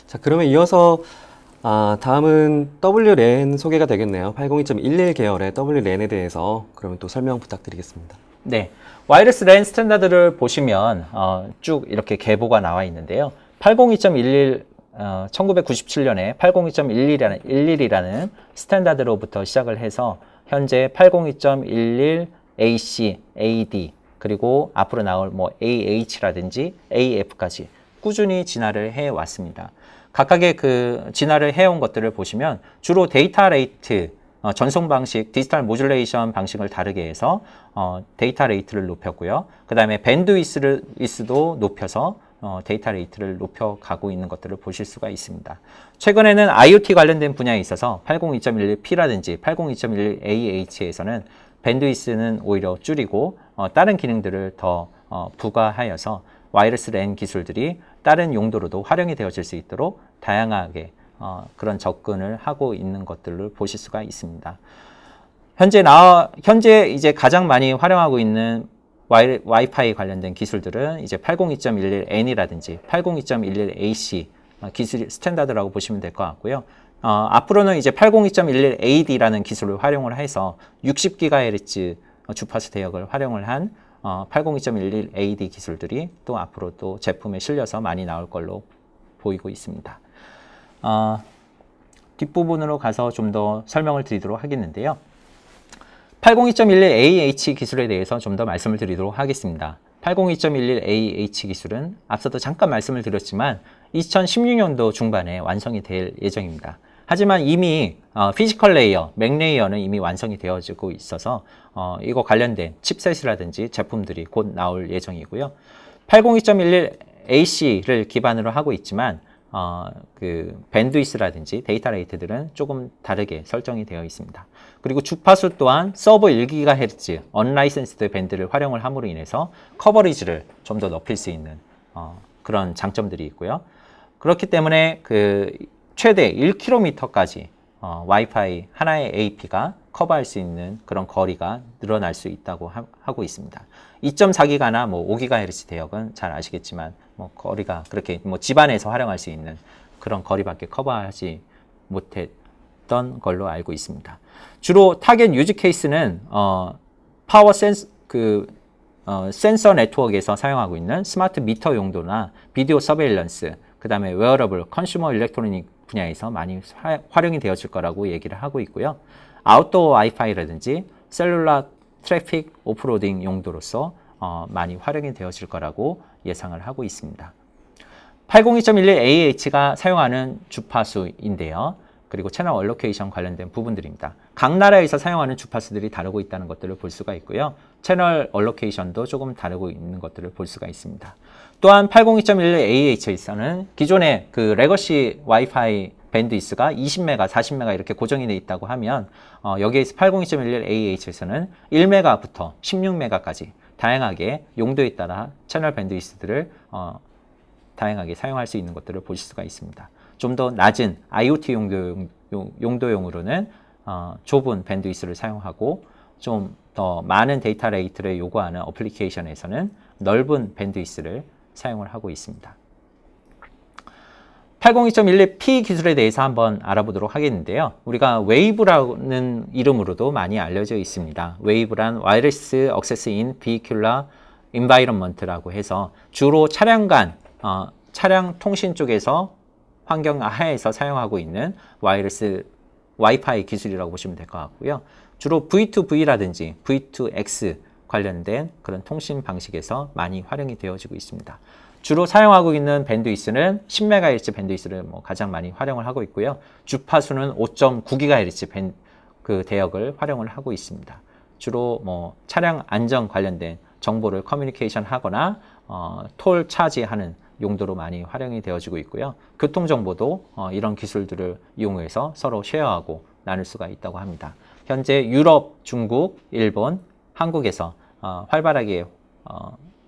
자, 그러면 이어서 다음은 WLAN 소개가 되겠네요. 802.11 계열의 WLAN에 대해서 그러면 또 설명 부탁드리겠습니다. 네, 와이어리스 랜 스탠다드를 보시면 쭉 이렇게 계보가 나와 있는데요. 802.11 1997년에 802.11이라는 스탠다드로부터 시작을 해서 현재 802.11 AC, AD 그리고 앞으로 나올 뭐 AH라든지 AF까지 꾸준히 진화를 해 왔습니다. 각각의 그 진화를 해온 것들을 보시면 주로 데이터 레이트, 전송 방식, 디지털 모듈레이션 방식을 다르게 해서 데이터 레이트를 높였고요. 그 다음에 밴드위스도 높여서 데이터 레이트를 높여가고 있는 것들을 보실 수가 있습니다. 최근에는 IoT 관련된 분야에 있어서 802.11P라든지 802.11AH에서는 밴드위스는 오히려 줄이고 다른 기능들을 더 부과하여서 와이어리스 랜 기술들이 다른 용도로도 활용이 되어질 수 있도록 다양하게 그런 접근을 하고 있는 것들을 보실 수가 있습니다. 현재 이제 가장 많이 활용하고 있는 와이파이 관련된 기술들은 이제 802.11n이라든지 802.11ac 기술 스탠다드라고 보시면 될 것 같고요. 앞으로는 이제 802.11ad라는 기술을 활용을 해서 60GHz 주파수 대역을 활용을 한 802.11ad 기술들이 또 앞으로 또 제품에 실려서 많이 나올 걸로 보이고 있습니다. 뒷부분으로 가서 좀 더 설명을 드리도록 하겠는데요. 802.11AH 기술에 대해서 좀 더 말씀을 드리도록 하겠습니다. 802.11AH 기술은 앞서도 잠깐 말씀을 드렸지만 2016년도 중반에 완성이 될 예정입니다. 하지만 이미 피지컬 레이어, 맥 레이어는 이미 완성이 되어지고 있어서 이거 관련된 칩셋이라든지 제품들이 곧 나올 예정이고요. 802.11AC를 기반으로 하고 있지만 그 밴드위스라든지 데이터 레이트들은 조금 다르게 설정이 되어 있습니다. 그리고 주파수 또한 서브 1GHz 언라이센스드 밴드를 활용을 함으로 인해서 커버리지를 좀 더 높일 수 있는 그런 장점들이 있고요. 그렇기 때문에 그 최대 1km까지 와이파이 하나의 AP가 커버할 수 있는 그런 거리가 늘어날 수 있다고 하고 있습니다. 2.4기가나 뭐 5GHz 대역은 잘 아시겠지만 뭐 거리가 그렇게 뭐 집안에서 활용할 수 있는 그런 거리밖에 커버하지 못했던 걸로 알고 있습니다. 주로 타겟 유즈 케이스는 파워 센서 네트워크에서 사용하고 있는 스마트 미터 용도나 비디오 서베일런스, 그 다음에 웨어러블, 컨슈머 일렉트로닉 분야에서 많이 활용이 되어질 거라고 얘기를 하고 있고요. 아웃도어 와이파이라든지 셀룰라 트래픽 오프로딩 용도로서 많이 활용이 되어질 거라고 예상을 하고 있습니다. 802.11AH가 사용하는 주파수인데요. 그리고 채널 얼로케이션 관련된 부분들입니다. 각 나라에서 사용하는 주파수들이 다르고 있다는 것들을 볼 수가 있고요. 채널 얼로케이션도 조금 다르고 있는 것들을 볼 수가 있습니다. 또한 802.11AH에서는 기존의 그 레거시 와이파이 밴드위스가 20메가, 40메가 이렇게 고정이 되어 있다고 하면 여기에서 802.11AH에서는 1메가부터 16메가까지 다양하게 용도에 따라 채널 밴드위스들을 다양하게 사용할 수 있는 것들을 보실 수가 있습니다. 좀 더 낮은 IoT 용도용으로는 좁은 밴드위스를 사용하고 좀 더 많은 데이터 레이트를 요구하는 어플리케이션에서는 넓은 밴드위스를 사용을 하고 있습니다. 802.11P 기술에 대해서 한번 알아보도록 하겠는데요. 우리가 웨이브라는 이름으로도 많이 알려져 있습니다. 웨이브란 와이어리스 액세스 인 비큐라 인바이런먼트라고 해서 주로 차량 간 차량 통신 쪽에서 환경 하에서 사용하고 있는 와이어리스 와이파이 기술이라고 보시면 될 것 같고요. 주로 V2V라든지 V2X 관련된 그런 통신 방식에서 많이 활용이 되어지고 있습니다. 주로 사용하고 있는 밴드위스는 10MHz 밴드위스를 가장 많이 활용을 하고 있고요. 주파수는 5.9GHz 그 대역을 활용을 하고 있습니다. 주로 차량 안전 관련된 정보를 커뮤니케이션 하거나 톨 차지하는 용도로 많이 활용이 되어지고 있고요. 교통정보도 이런 기술들을 이용해서 서로 쉐어하고 나눌 수가 있다고 합니다. 현재 유럽, 중국, 일본, 한국에서 활발하게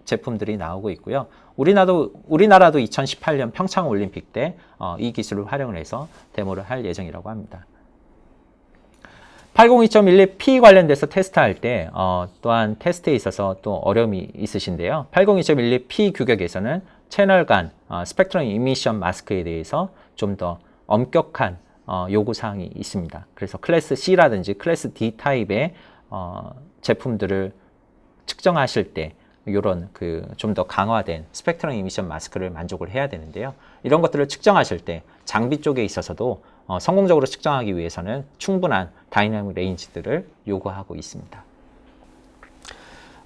제품들이 나오고 있고요. 우리나라도 2018년 평창 올림픽 때 이 기술을 활용을 해서 데모를 할 예정이라고 합니다. 802.11P 관련돼서 테스트할 때 또한 테스트에 있어서 또 어려움이 있으신데요. 802.11P 규격에서는 채널 간 스펙트럼 이미션 마스크에 대해서 좀 더 엄격한 요구사항이 있습니다. 그래서 클래스 C라든지 클래스 D 타입의 제품들을 측정하실 때 이런 그 좀 더 강화된 스펙트럼 이미션 마스크를 만족을 해야 되는데요. 이런 것들을 측정하실 때 장비 쪽에 있어서도 성공적으로 측정하기 위해서는 충분한 다이나믹 레인지들을 요구하고 있습니다.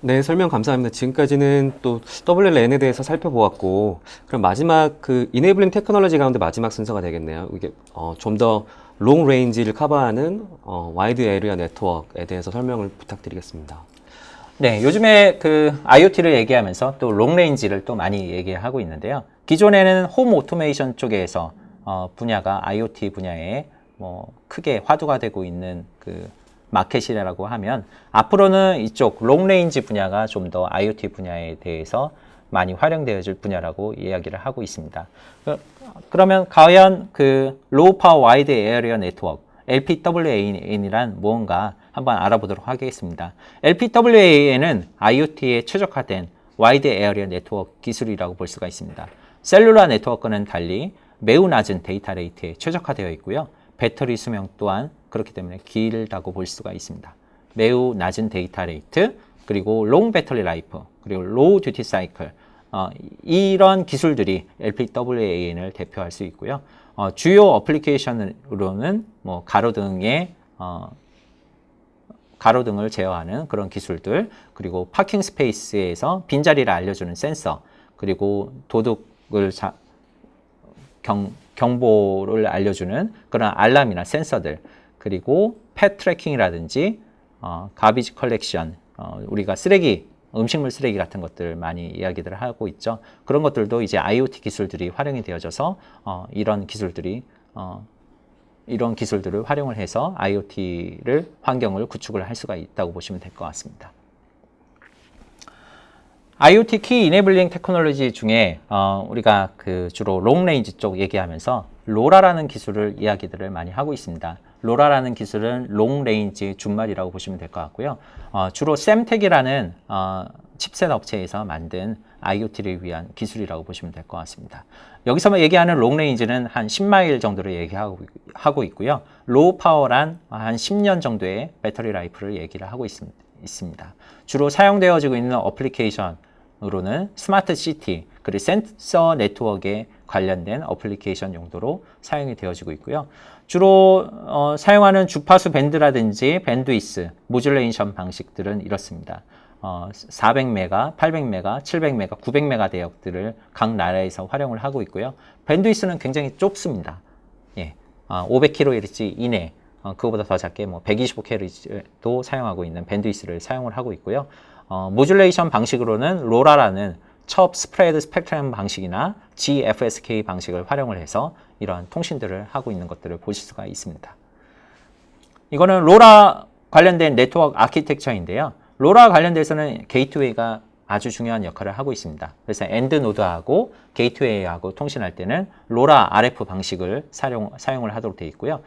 네, 설명 감사합니다. 지금까지는 또 WLAN에 대해서 살펴보았고, 그럼 마지막 그 이네이블링 테크놀로지 가운데 마지막 순서가 되겠네요. 이게 좀 더 롱 레인지를 커버하는 와이드 에리어 네트워크에 대해서 설명을 부탁드리겠습니다. 네, 요즘에 그 IoT를 얘기하면서 또 롱레인지를 또 많이 얘기하고 있는데요. 기존에는 홈 오토메이션 쪽에서 분야가 IoT 분야에 크게 화두가 되고 있는 그 마켓이라고 하면 앞으로는 이쪽 롱레인지 분야가 좀 더 IoT 분야에 대해서 많이 활용되어질 분야라고 이야기를 하고 있습니다. 그러면 과연 그 로우 파워 와이드 에어리어 네트워크 LPWAN이란 무언가 한번 알아보도록 하겠습니다. LPWAN은 IoT에 최적화된 와이드 에어리어 네트워크 기술이라고 볼 수가 있습니다. 셀룰라 네트워크는 달리 매우 낮은 데이터 레이트에 최적화되어 있고요. 배터리 수명 또한 그렇기 때문에 길다고 볼 수가 있습니다. 매우 낮은 데이터 레이트, 그리고 롱 배터리 라이프, 그리고 로우 듀티 사이클, 이런 기술들이 LPWAN을 대표할 수 있고요. 주요 어플리케이션으로는 가로등의 가로등을 제어하는 그런 기술들, 그리고 파킹 스페이스에서 빈자리를 알려주는 센서, 그리고 도둑을 경보를 알려주는 그런 알람이나 센서들, 그리고 펫 트래킹이라든지 가비지 컬렉션, 우리가 쓰레기, 음식물 쓰레기 같은 것들 많이 이야기들을 하고 있죠. 그런 것들도 이제 IoT 기술들이 활용이 되어져서 이런 기술들을 활용을 해서 IoT를 환경을 구축을 할 수가 있다고 보시면 될 것 같습니다. IoT 키 이네블링 테크놀로지 중에 우리가 주로 롱레인지 쪽 얘기하면서 로라라는 기술을 이야기들을 많이 하고 있습니다. 로라라는 기술은 롱레인지 준말이라고 보시면 될 것 같고요. 주로 샘텍이라는 칩셋 업체에서 만든 IoT를 위한 기술이라고 보시면 될 것 같습니다. 여기서 얘기하는 롱레인지는 한 10마일 정도를 얘기하고 있고요. 로우 파워란 한 10년 정도의 배터리 라이프를 얘기를 하고 있습니다. 주로 사용되어지고 있는 어플리케이션으로는 스마트 시티, 그리고 센서 네트워크에 관련된 어플리케이션 용도로 사용이 되어지고 있고요. 주로 사용하는 주파수 밴드라든지 밴드위스, 모듈레이션 방식들은 이렇습니다. 400메가, 800메가, 700메가, 900메가 대역들을 각 나라에서 활용을 하고 있고요. 밴드위스는 굉장히 좁습니다. 예, 500kHz 이내, 그거보다 더 작게 125kHz도 사용하고 있는 밴드위스를 사용을 하고 있고요. 모듈레이션 방식으로는 로라라는 첩 스프레드 스펙트럼 방식이나 GFSK 방식을 활용을 해서 이런 통신들을 하고 있는 것들을 보실 수가 있습니다. 이거는 로라 관련된 네트워크 아키텍처인데요. 로라 관련돼서는 게이트웨이가 아주 중요한 역할을 하고 있습니다. 그래서 엔드 노드하고 게이트웨이하고 통신할 때는 로라 RF 방식을 사용을 하도록 되어 있고요.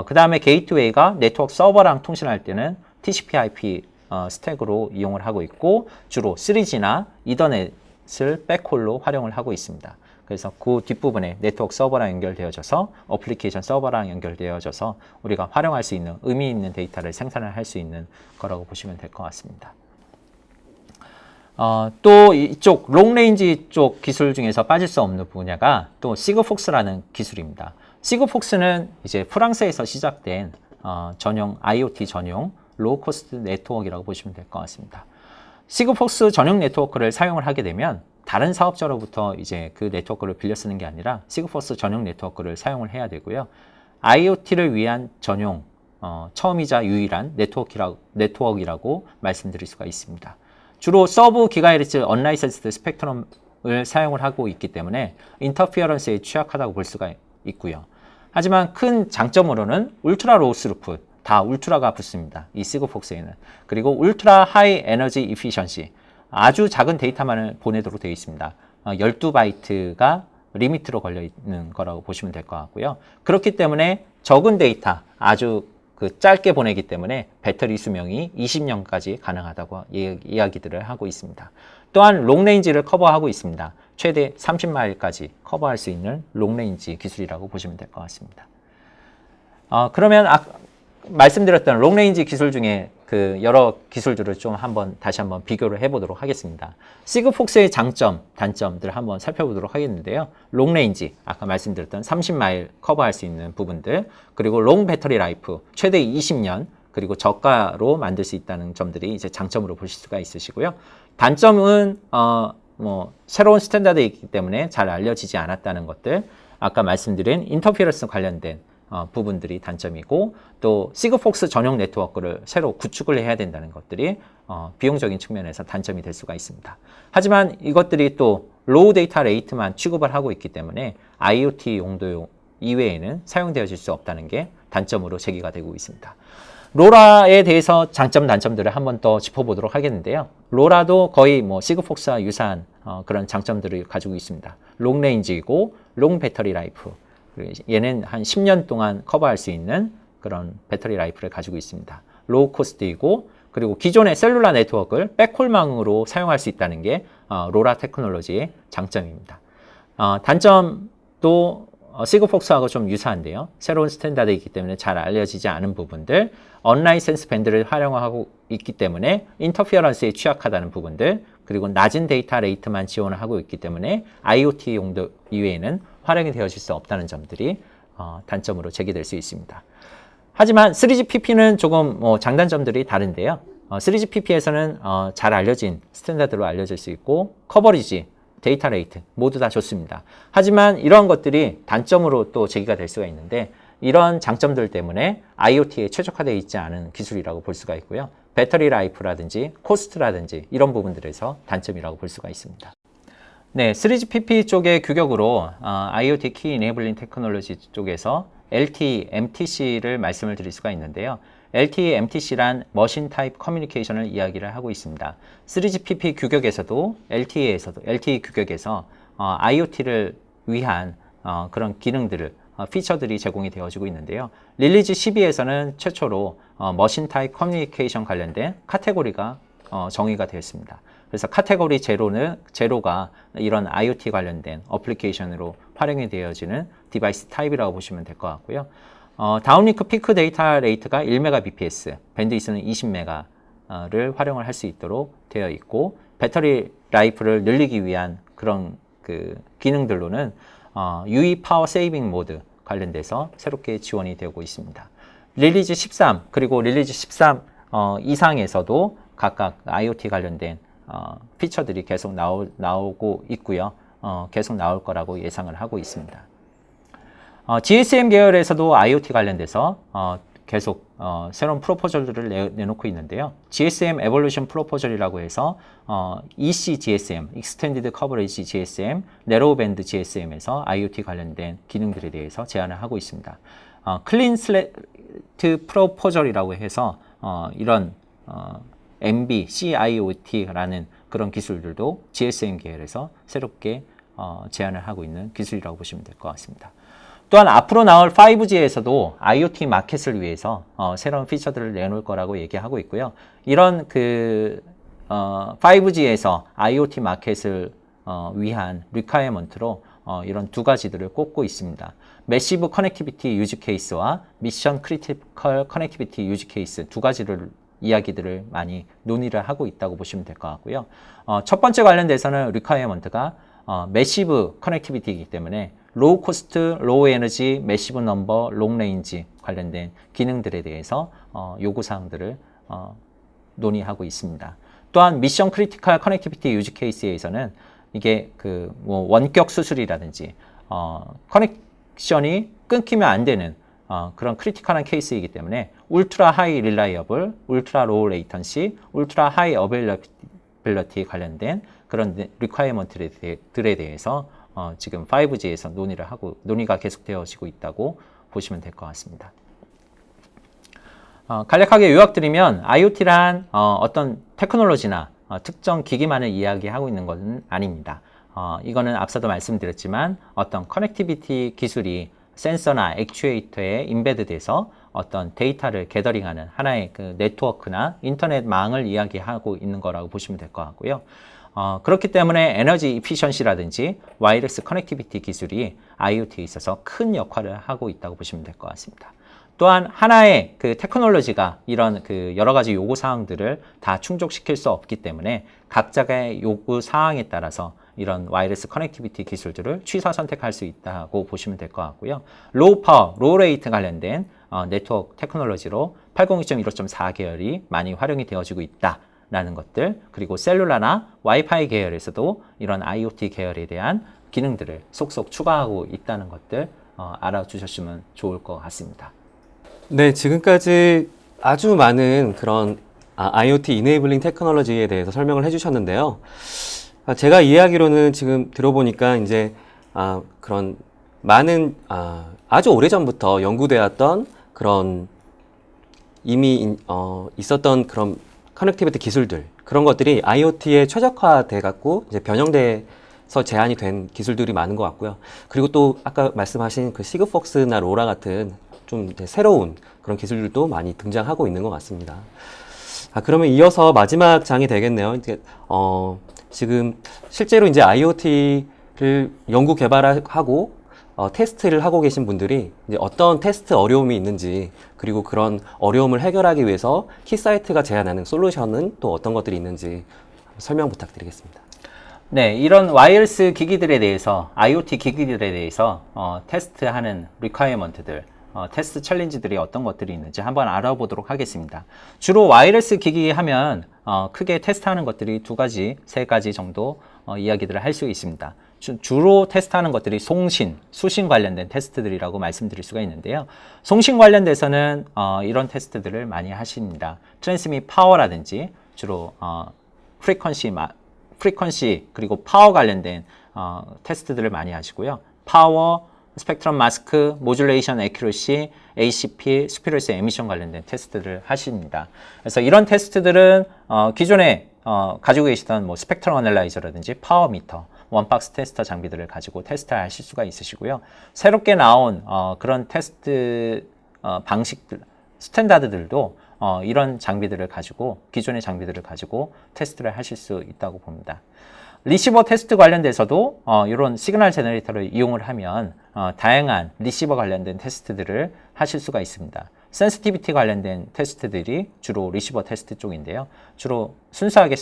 그 다음에 게이트웨이가 네트워크 서버랑 통신할 때는 TCP/IP 스택으로 이용을 하고 있고, 주로 3G나 이더넷을 백홀로 활용을 하고 있습니다. 그래서 그 뒷부분에 네트워크 서버랑 연결되어져서 어플리케이션 서버랑 연결되어져서 우리가 활용할 수 있는 의미 있는 데이터를 생산을 할 수 있는 거라고 보시면 될 것 같습니다. 또 이쪽 롱레인지 쪽 기술 중에서 빠질 수 없는 분야가 또 시그폭스라는 기술입니다. 시그폭스는 이제 프랑스에서 시작된 전용 IoT 전용 로우코스트 네트워크라고 보시면 될 것 같습니다. 시그폭스 전용 네트워크를 사용을 하게 되면 다른 사업자로부터 이제 그 네트워크를 빌려 쓰는 게 아니라 시그폭스 전용 네트워크를 사용을 해야 되고요. IoT를 위한 전용 처음이자 유일한 네트워크라고 말씀드릴 수가 있습니다. 주로 서브 기가헤르츠 언라이센스드 스펙트럼을 사용을 하고 있기 때문에 인터피어런스에 취약하다고 볼 수가 있고요. 하지만 큰 장점으로는 울트라 로우 스루풋, 다 울트라가 붙습니다. 이 시그폭스에는. 그리고 울트라 하이 에너지 이피션시, 아주 작은 데이터만을 보내도록 되어 있습니다. 12바이트가 리미트로 걸려 있는 거라고 보시면 될 것 같고요. 그렇기 때문에 적은 데이터, 아주 짧게 보내기 때문에 배터리 수명이 20년까지 가능하다고 이야기들을 하고 있습니다. 또한 롱레인지를 커버하고 있습니다. 최대 30마일까지 커버할 수 있는 롱레인지 기술이라고 보시면 될 것 같습니다. 그러면 말씀드렸던 롱레인지 기술 중에 여러 기술들을 좀 다시 한번 비교를 해보도록 하겠습니다. 시그폭스의 장점, 단점들을 한번 살펴보도록 하겠는데요. 롱레인지, 아까 말씀드렸던 30마일 커버할 수 있는 부분들, 그리고 롱 배터리 라이프, 최대 20년, 그리고 저가로 만들 수 있다는 점들이 이제 장점으로 보실 수가 있으시고요. 단점은 새로운 스탠다드이기 때문에 잘 알려지지 않았다는 것들, 아까 말씀드린 인터피어런스 관련된 부분들이 단점이고, 또 시그폭스 전용 네트워크를 새로 구축을 해야 된다는 것들이 비용적인 측면에서 단점이 될 수가 있습니다. 하지만 이것들이 또 로우 데이터 레이트만 취급을 하고 있기 때문에 IoT 용도 이외에는 사용되어질 수 없다는 게 단점으로 제기가 되고 있습니다. 로라에 대해서 장점, 단점들을 한번 더 짚어보도록 하겠는데요. 로라도 거의 시그폭스와 유사한 그런 장점들을 가지고 있습니다. 롱레인지이고 롱 배터리 라이프, 얘는 한 10년 동안 커버할 수 있는 그런 배터리 라이프를 가지고 있습니다. 로우 코스트이고, 그리고 기존의 셀룰라 네트워크를 백홀망으로 사용할 수 있다는 게 로라 테크놀로지의 장점입니다. 단점도 시그폭스하고 좀 유사한데요. 새로운 스탠다드이기 때문에 잘 알려지지 않은 부분들, 언라이센스 밴드를 활용하고 있기 때문에 인터피어런스에 취약하다는 부분들, 그리고 낮은 데이터 레이트만 지원을 하고 있기 때문에 IoT 용도 이외에는 활용이 되어질 수 없다는 점들이 단점으로 제기될 수 있습니다. 하지만 3GPP는 조금 장단점들이 다른데요. 3GPP에서는 잘 알려진 스탠다드로 알려질 수 있고 커버리지, 데이터 레이트 모두 다 좋습니다. 하지만 이런 것들이 단점으로 또 제기가 될 수가 있는데 이런 장점들 때문에 IoT에 최적화되어 있지 않은 기술이라고 볼 수가 있고요. 배터리 라이프라든지 코스트라든지 이런 부분들에서 단점이라고 볼 수가 있습니다. 네, 3GPP 쪽의 규격으로 IoT Key Enabling Technology 쪽에서 LTE, MTC를 말씀을 드릴 수가 있는데요. LTE, MTC란 머신 타입 커뮤니케이션을 이야기를 하고 있습니다. 3GPP 규격에서도 LTE 규격에서 IoT를 위한 그런 기능들을 피처들이 제공이 되어지고 있는데요. 릴리즈 12에서는 최초로 머신 타입 커뮤니케이션 관련된 카테고리가 정의가 되었습니다. 그래서 카테고리 제로가 이런 IoT 관련된 어플리케이션으로 활용이 되어지는 디바이스 타입이라고 보시면 될 것 같고요. 다운링크 피크 데이터 레이트가 1Mbps, 밴드위스는 20M를 활용을 할 수 있도록 되어 있고 배터리 라이프를 늘리기 위한 그런 그 기능들로는 UE 파워 세이빙 모드 관련돼서 새롭게 지원이 되고 있습니다. 릴리즈 13 그리고 릴리즈 13 이상에서도 각각 IoT 관련된 피처들이 계속 나오고 있고요. 계속 나올 거라고 예상을 하고 있습니다. GSM 계열에서도 IoT 관련돼서 계속 새로운 프로포절들을 내놓고 있는데요. GSM 에볼루션 프로포절이라고 해서 EC GSM, Extended Coverage GSM, Narrow Band GSM에서 IoT 관련된 기능들에 대해서 제안을 하고 있습니다. 클린 슬래트 프로포절이라고 해서 이런 MB, CIoT라는 그런 기술들도 GSM 계열에서 새롭게 제안을 하고 있는 기술이라고 보시면 될 것 같습니다. 또한 앞으로 나올 5G에서도 IoT 마켓을 위해서 새로운 피처들을 내놓을 거라고 얘기하고 있고요. 이런 5G에서 IoT 마켓을 위한 리퀘어먼트로 이런 두 가지들을 꼽고 있습니다. 매시브 커넥티비티 유즈 케이스와 미션 크리티컬 커넥티비티 유즈 케이스 두 가지를 이야기들을 많이 논의를 하고 있다고 보시면 될 것 같고요. 첫 번째 관련돼서는 리퀘어먼트가 매시브 커넥티비티이기 때문에 로우 코스트, 로우 에너지, 매시브 넘버, 롱 레인지 관련된 기능들에 대해서 요구사항들을 논의하고 있습니다. 또한 미션 크리티컬 커넥티비티 유즈 케이스에서는 이게 원격 수술이라든지 커넥션이 끊기면 안 되는 그런 크리티컬한 케이스이기 때문에 울트라 하이 릴라이어블, 울트라 로우 레이턴시, 울트라 하이 어베일러빌리티 관련된 그런 리퀘어먼트들에 대해서 지금 5G에서 논의가 계속되어지고 있다고 보시면 될 것 같습니다. 간략하게 요약드리면 IoT란 어떤 테크놀로지나 특정 기기만을 이야기하고 있는 것은 아닙니다. 이거는 앞서도 말씀드렸지만 어떤 커넥티비티 기술이 센서나 액추에이터에 인베드돼서 어떤 데이터를 게더링하는 하나의 그 네트워크나 인터넷망을 이야기하고 있는 거라고 보시면 될 것 같고요. 그렇기 때문에 에너지 이피션시라든지 와이어리스 커넥티비티 기술이 IoT에 있어서 큰 역할을 하고 있다고 보시면 될 것 같습니다. 또한 하나의 그 테크놀로지가 이런 그 여러 가지 요구 사항들을 다 충족시킬 수 없기 때문에 각자의 요구 사항에 따라서 이런 와이어리스 커넥티비티 기술들을 취사 선택할 수 있다고 보시면 될 것 같고요. 로우 파워, 로우 레이트 관련된 네트워크 테크놀로지로 802.15.4 계열이 많이 활용이 되어지고 있다라는 것들, 그리고 셀룰라나 와이파이 계열에서도 이런 IoT 계열에 대한 기능들을 속속 추가하고 있다는 것들 알아주셨으면 좋을 것 같습니다. 네, 지금까지 아주 많은 그런 IoT 이네이블링 테크놀로지에 대해서 설명을 해주셨는데요. 제가 이해하기로는 지금 들어보니까 이제 그런 많은 아주 오래전부터 연구되었던 그런 이미 있었던 그런 커넥티비티 기술들, 그런 것들이 IoT에 최적화돼 갖고 이제 변형돼서 제한이 된 기술들이 많은 것 같고요. 그리고 또 아까 말씀하신 그 시그폭스나 로라 같은 좀 이제 새로운 그런 기술들도 많이 등장하고 있는 것 같습니다. 그러면 이어서 마지막 장이 되겠네요. 이제 지금 실제로 이제 IoT를 연구 개발하고 테스트를 하고 계신 분들이 이제 어떤 테스트 어려움이 있는지, 그리고 그런 어려움을 해결하기 위해서 키사이트가 제안하는 솔루션은 또 어떤 것들이 있는지 설명 부탁드리겠습니다. 네, 이런 와이어리스 기기들에 대해서, IoT 기기들에 대해서 테스트하는 리퀘어먼트들, 테스트 챌린지들이 어떤 것들이 있는지 한번 알아보도록 하겠습니다. 주로 와이어리스 기기 하면 크게 테스트하는 것들이 두 가지, 세 가지 정도 이야기들을 할 수 있습니다. 주로 테스트하는 것들이 송신, 수신 관련된 테스트들이라고 말씀드릴 수가 있는데요. 송신 관련돼서는 이런 테스트들을 많이 하십니다. 트랜스밋 파워라든지 주로 프리퀀시 그리고 파워 관련된 테스트들을 많이 하시고요. 파워, 스펙트럼 마스크, 모듈레이션 애큐러시, ACP, 스피러스 에미션 관련된 테스트를 하십니다. 그래서 이런 테스트들은 기존에 가지고 계시던 뭐 스펙트럼 어널라이저라든지 파워 미터, 원박스 테스터 장비들을 가지고 테스트를 하실 수가 있으시고요. 새롭게 나온 그런 테스트 방식들, 스탠다드들도 이런 장비들을 가지고 기존의 장비들을 가지고 테스트를 하실 수 있다고 봅니다. 리시버 테스트 관련돼서도 이런 시그널 제너레이터를 이용을 하면 다양한 리시버 관련된 테스트들을 하실 수가 있습니다. 센시티비티 관련된 테스트들이 주로 리시버 테스트 쪽인데요. 주로 순수하게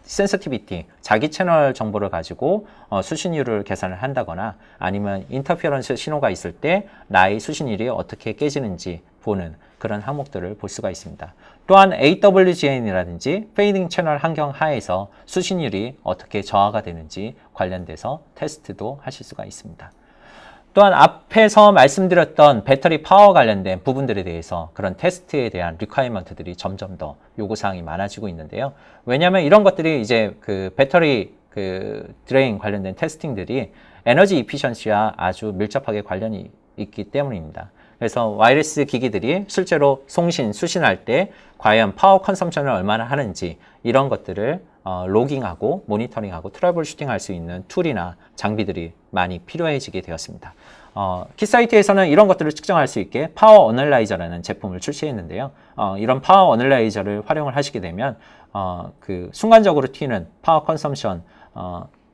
센시티비티, 자기 채널 정보를 가지고 수신율을 계산을 한다거나 아니면 인터피어런스 신호가 있을 때 나의 수신율이 어떻게 깨지는지 보는 그런 항목들을 볼 수가 있습니다. 또한 AWGN이라든지 페이딩 채널 환경 하에서 수신율이 어떻게 저하가 되는지 관련돼서 테스트도 하실 수가 있습니다. 또한 앞에서 말씀드렸던 배터리 파워 관련된 부분들에 대해서 그런 테스트에 대한 리퀘어먼트들이 점점 더 요구사항이 많아지고 있는데요. 왜냐하면 이런 것들이 이제 그 배터리 드레인 관련된 테스팅들이 에너지 이피션시와 아주 밀접하게 관련이 있기 때문입니다. 그래서 와이어리스 기기들이 실제로 송신, 수신할 때 과연 파워 컨섬션을 얼마나 하는지 이런 것들을 로깅하고 모니터링하고 트러블 슈팅할 수 있는 툴이나 장비들이 많이 필요해지게 되었습니다. 키사이트에서는 이런 것들을 측정할 수 있게 파워 어널라이저라는 제품을 출시했는데요. 이런 파워 어널라이저를 활용을 하시게 되면 그 순간적으로 튀는 파워 컨섬션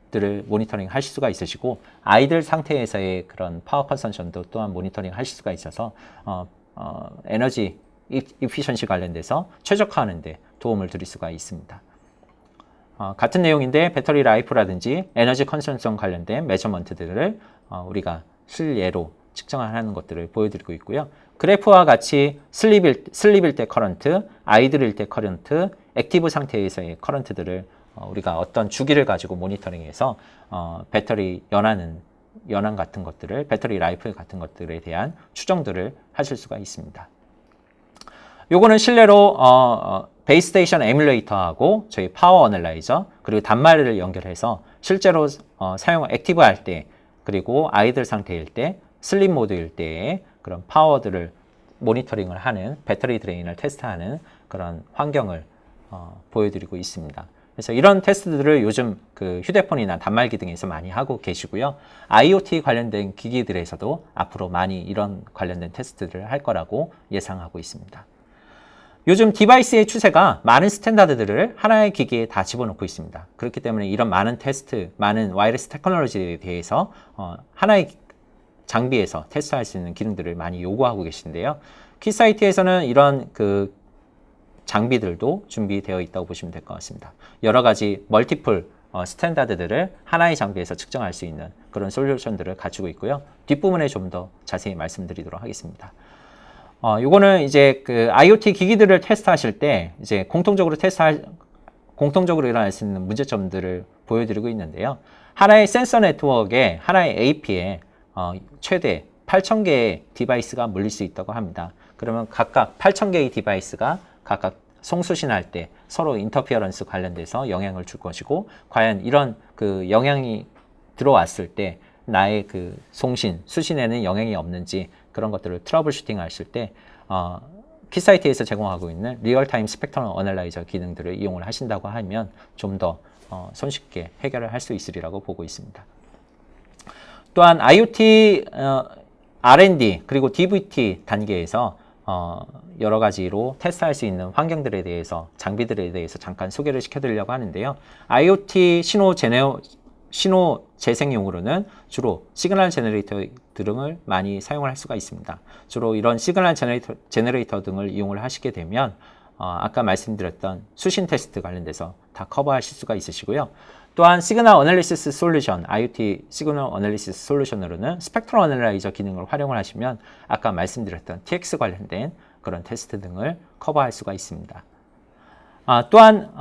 들을 모니터링 하실 수가 있으시고 아이들 상태에서의 그런 파워 컨섬션도 또한 모니터링 하실 수가 있어서 에너지 이피션시 관련돼서 최적화하는 데 도움을 드릴 수가 있습니다. 같은 내용인데 배터리 라이프라든지 에너지 컨섬션 관련된 메저먼트들을 우리가 실예로 측정하는 것들을 보여드리고 있고요. 그래프와 같이 슬립일 때 커런트, 아이들일 때 커런트, 액티브 상태에서의 커런트들을 우리가 어떤 주기를 가지고 모니터링해서 배터리 연한 같은 것들을, 배터리 라이프 같은 것들에 대한 추정들을 하실 수가 있습니다. 요거는 실내로 베이스 스테이션 에뮬레이터하고 저희 파워 어널라이저 그리고 단말을 연결해서 실제로 액티브 할 때 그리고 아이들 상태일 때 슬립 모드일 때의 그런 파워들을 모니터링을 하는 배터리 드레인을 테스트하는 그런 환경을 보여드리고 있습니다. 그래서 이런 테스트들을 요즘 그 휴대폰이나 단말기 등에서 많이 하고 계시고요. IoT 관련된 기기들에서도 앞으로 많이 이런 관련된 테스트들을 할 거라고 예상하고 있습니다. 요즘 디바이스의 추세가 많은 스탠다드들을 하나의 기기에 다 집어넣고 있습니다. 그렇기 때문에 이런 많은 테스트, 많은 와이어리스 테크놀로지에 대해서 하나의 장비에서 테스트할 수 있는 기능들을 많이 요구하고 계신데요. 키사이트에서는 이런 그 장비들도 준비되어 있다고 보시면 될 것 같습니다. 여러 가지 멀티플 스탠다드들을 하나의 장비에서 측정할 수 있는 그런 솔루션들을 갖추고 있고요. 뒷부분에 좀 더 자세히 말씀드리도록 하겠습니다. 요거는 이제 그 IoT 기기들을 테스트하실 때 이제 공통적으로 일어날 수 있는 문제점들을 보여드리고 있는데요. 하나의 센서 네트워크에 하나의 AP에 최대 8,000개의 디바이스가 물릴 수 있다고 합니다. 그러면 각각 8,000개의 디바이스가 각각 송수신할 때 서로 인터피어런스 관련돼서 영향을 줄 것이고 과연 이런 그 영향이 들어왔을 때 나의 그 수신에는 영향이 없는지 그런 것들을 트러블 슈팅 하실 때 키사이트에서 제공하고 있는 리얼타임 스펙트럼 어널라이저 기능들을 이용을 하신다고 하면 좀 더 손쉽게 해결을 할 수 있으리라고 보고 있습니다. 또한 IoT R&D 그리고 DVT 단계에서 여러 가지로 테스트할 수 있는 환경들에 대해서 장비들에 대해서 잠깐 소개를 시켜드리려고 하는데요. IoT 신호 재생용으로는 주로 시그널 제너레이터 등을 많이 사용을 할 수가 있습니다. 주로 이런 시그널 제너레이터 등을 이용을 하시게 되면 아까 말씀드렸던 수신 테스트 관련돼서 다 커버하실 수가 있으시고요. 또한 시그널 어널리시스 솔루션, IoT 시그널 어널리시스 솔루션으로는 스펙트럼 어널라이저 기능을 활용을 하시면 아까 말씀드렸던 TX 관련된 그런 테스트 등을 커버할 수가 있습니다. 또한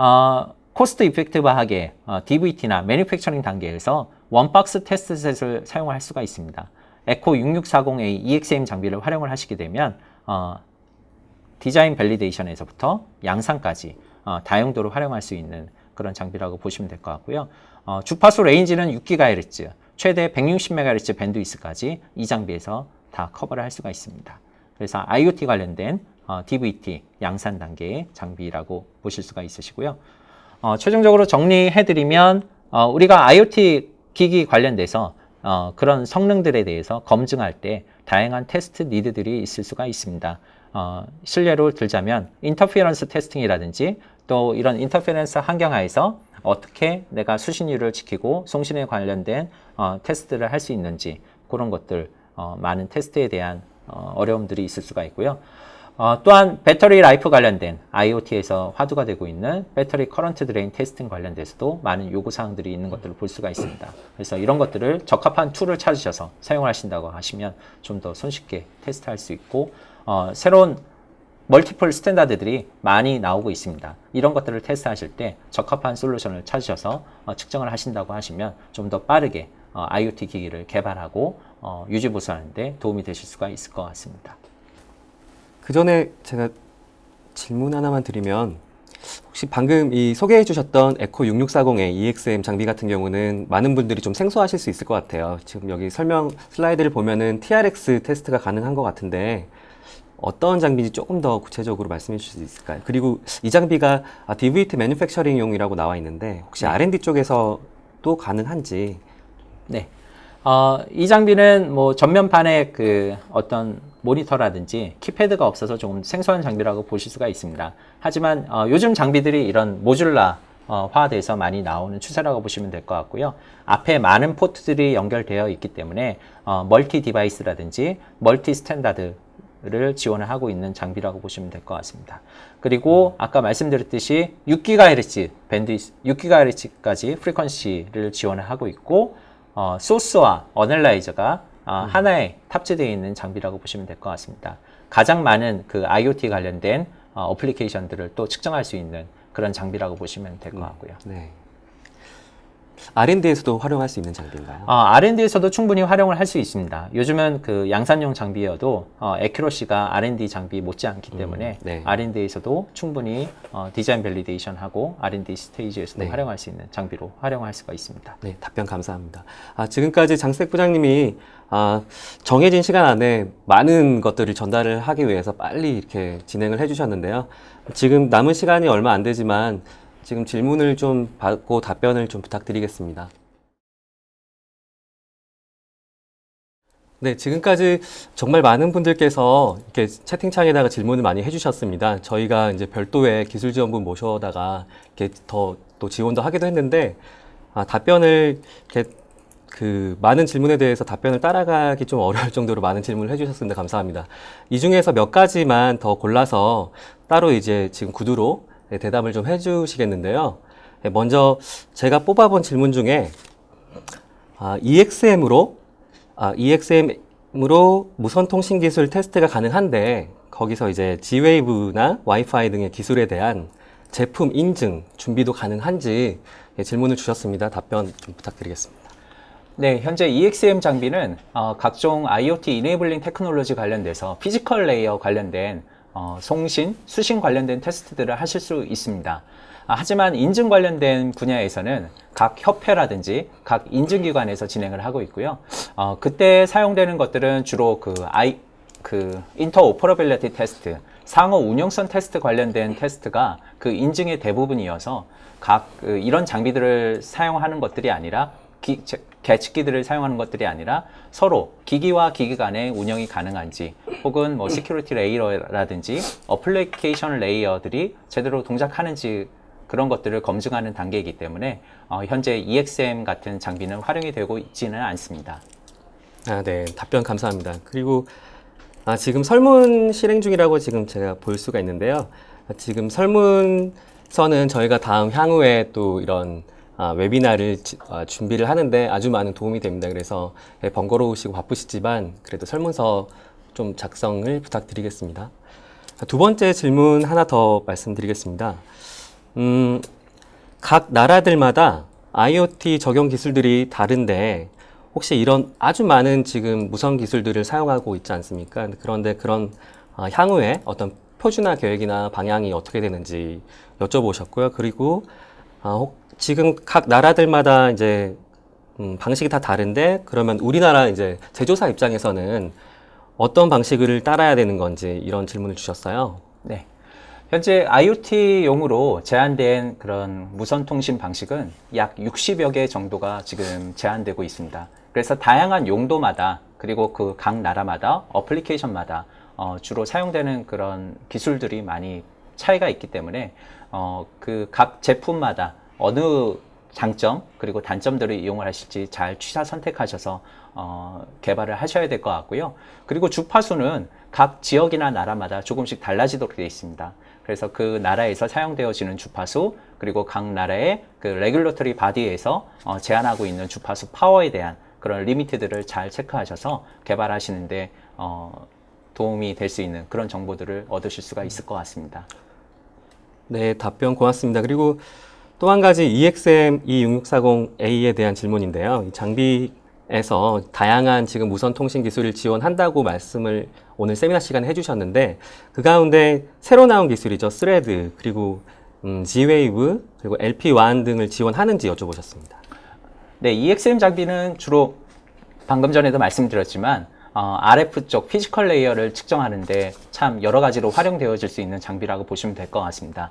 코스트 이펙티브하게 DVT나 매니팩처링 단계에서 원박스 테스트셋을 사용할 수가 있습니다. 에코 6640A EXM 장비를 활용을 하시게 되면 디자인 밸리데이션에서부터 양산까지 다용도로 활용할 수 있는 그런 장비라고 보시면 될 것 같고요. 주파수 레인지는 6GHz, 최대 160MHz 밴드위스까지 이 장비에서 다 커버를 할 수가 있습니다. 그래서 IoT 관련된 DVT 양산 단계의 장비라고 보실 수가 있으시고요. 최종적으로 정리해드리면 우리가 IoT 기기 관련돼서 그런 성능들에 대해서 검증할 때 다양한 테스트 니드들이 있을 수가 있습니다. 실례로 들자면 인터피어런스 테스팅이라든지 또 이런 인터피어런스 환경하에서 어떻게 내가 수신율을 지키고 송신에 관련된 테스트를 할 수 있는지 그런 것들 많은 테스트에 대한 어려움들이 있을 수가 있고요. 또한 배터리 라이프 관련된 IoT에서 화두가 되고 있는 배터리 커런트 드레인 테스팅 관련돼서도 많은 요구사항들이 있는 것들을 볼 수가 있습니다. 그래서 이런 것들을 적합한 툴을 찾으셔서 사용하신다고 하시면 좀 더 손쉽게 테스트할 수 있고 새로운 멀티플 스탠다드들이 많이 나오고 있습니다. 이런 것들을 테스트하실 때 적합한 솔루션을 찾으셔서 측정을 하신다고 하시면 좀 더 빠르게 IoT 기기를 개발하고 유지 보수하는 데 도움이 되실 수가 있을 것 같습니다. 그 전에 제가 질문 하나만 드리면 혹시 방금 이 소개해 주셨던 에코 6640의 EXM 장비 같은 경우는 많은 분들이 좀 생소하실 수 있을 것 같아요. 지금 여기 설명 슬라이드를 보면은 TRX 테스트가 가능한 것 같은데 어떤 장비인지 조금 더 구체적으로 말씀해 주실 수 있을까요? 그리고 이 장비가 DVT 매니팩처링용이라고 나와 있는데 혹시 네. R&D 쪽에서도 가능한지. 네. 이 장비는 뭐 전면판에 그 어떤 모니터라든지 키패드가 없어서 조금 생소한 장비라고 보실 수가 있습니다. 하지만 요즘 장비들이 이런 모듈라 화돼서 많이 나오는 추세라고 보시면 될 것 같고요. 앞에 많은 포트들이 연결되어 있기 때문에 멀티 디바이스라든지 멀티 스탠다드를 지원을 하고 있는 장비라고 보시면 될 것 같습니다. 그리고 아까 말씀드렸듯이 6GHz 밴드 6GHz까지 프리퀀시를 지원을 하고 있고 소스와 어널라이저가 하나에 탑재되어 있는 장비라고 보시면 될 것 같습니다. 가장 많은 그 IoT 관련된 어플리케이션들을 또 측정할 수 있는 그런 장비라고 보시면 될 것 같고요. 네. R&D에서도 활용할 수 있는 장비인가요? R&D에서도 충분히 활용을 할 수 있습니다. 요즘은 그 양산용 장비여도 에큐러시가 R&D 장비 못지않기 때문에 네. R&D에서도 충분히 디자인 밸리데이션하고 R&D 스테이지에서도 네. 활용할 수 있는 장비로 활용할 수가 있습니다. 네, 답변 감사합니다. 지금까지 장스택 부장님이 정해진 시간 안에 많은 것들을 전달을 하기 위해서 빨리 이렇게 진행을 해주셨는데요. 지금 남은 시간이 얼마 안 되지만 지금 질문을 좀 받고 답변을 좀 부탁드리겠습니다. 네, 지금까지 정말 많은 분들께서 이렇게 채팅창에다가 질문을 많이 해주셨습니다. 저희가 이제 별도의 기술지원분 모셔다가 이렇게 더 또 지원도 하기도 했는데, 답변을 이렇게 그 많은 질문에 대해서 답변을 따라가기 좀 어려울 정도로 많은 질문을 해주셨습니다. 감사합니다. 이 중에서 몇 가지만 더 골라서 따로 이제 지금 구두로 대답을 좀 해주시겠는데요. 먼저 제가 뽑아본 질문 중에 EXM으로 무선 통신 기술 테스트가 가능한데 거기서 이제 G웨이브나 와이파이 등의 기술에 대한 제품 인증 준비도 가능한지 질문을 주셨습니다. 답변 좀 부탁드리겠습니다. 네, 현재 EXM 장비는 각종 IoT 이네이블링 테크놀로지 관련돼서 피지컬 레이어 관련된 송신, 수신 관련된 테스트들을 하실 수 있습니다. 하지만 인증 관련된 분야에서는 각 협회라든지 각 인증기관에서 진행을 하고 있고요. 그때 사용되는 것들은 주로 인터오퍼러빌리티 테스트, 상호 운영성 테스트 관련된 테스트가 그 인증의 대부분이어서 이런 장비들을 사용하는 것들이 아니라 계측기들을 사용하는 것들이 아니라 서로 기기와 기기 간의 운영이 가능한지 혹은 뭐 시큐리티 레이어라든지 어플리케이션 레이어들이 제대로 동작하는지 그런 것들을 검증하는 단계이기 때문에 현재 EXM 같은 장비는 활용이 되고 있지는 않습니다. 네, 답변 감사합니다. 그리고 지금 설문 실행 중이라고 지금 제가 볼 수가 있는데요. 지금 설문서는 저희가 다음 향후에 또 이런 웨비나를 준비를 하는데 아주 많은 도움이 됩니다. 그래서 번거로우시고 바쁘시지만 그래도 설문서 좀 작성을 부탁드리겠습니다. 두 번째 질문 하나 더 말씀드리겠습니다. 각 나라들마다 IoT 적용 기술들이 다른데 혹시 이런 아주 많은 지금 무선 기술들을 사용하고 있지 않습니까? 그런데 그런 향후에 어떤 표준화 계획이나 방향이 어떻게 되는지 여쭤보셨고요. 그리고 지금 각 나라들마다 이제 방식이 다 다른데 그러면 우리나라 이제 제조사 입장에서는 어떤 방식을 따라야 되는 건지 이런 질문을 주셨어요. 네. 현재 IoT용으로 제한된 그런 무선 통신 방식은 약 60여 개 정도가 지금 제한되고 있습니다. 그래서 다양한 용도마다 그리고 그 각 나라마다 어플리케이션마다 주로 사용되는 그런 기술들이 많이 차이가 있기 때문에 그 각 제품마다 어느 장점 그리고 단점들을 이용을 하실지 잘 취사 선택하셔서 개발을 하셔야 될 것 같고요. 그리고 주파수는 각 지역이나 나라마다 조금씩 달라지도록 되어 있습니다. 그래서 그 나라에서 사용되어지는 주파수 그리고 각 나라의 그 레귤러터리 바디에서 제한하고 있는 주파수 파워에 대한 그런 리미트들을 잘 체크하셔서 개발하시는데 도움이 될 수 있는 그런 정보들을 얻으실 수가 있을 것 같습니다. 네, 답변 고맙습니다. 그리고 또 한 가지 EXM 26640A에 대한 질문인데요. 이 장비에서 다양한 지금 무선 통신 기술을 지원한다고 말씀을 오늘 세미나 시간에 해주셨는데 그 가운데 새로 나온 기술이죠. 스레드 그리고 Gwave 그리고 LP1 등을 지원하는지 여쭤보셨습니다. 네, EXM 장비는 주로 방금 전에도 말씀드렸지만 RF 쪽 피지컬 레이어를 측정하는데 참 여러 가지로 활용되어질 수 있는 장비라고 보시면 될 것 같습니다.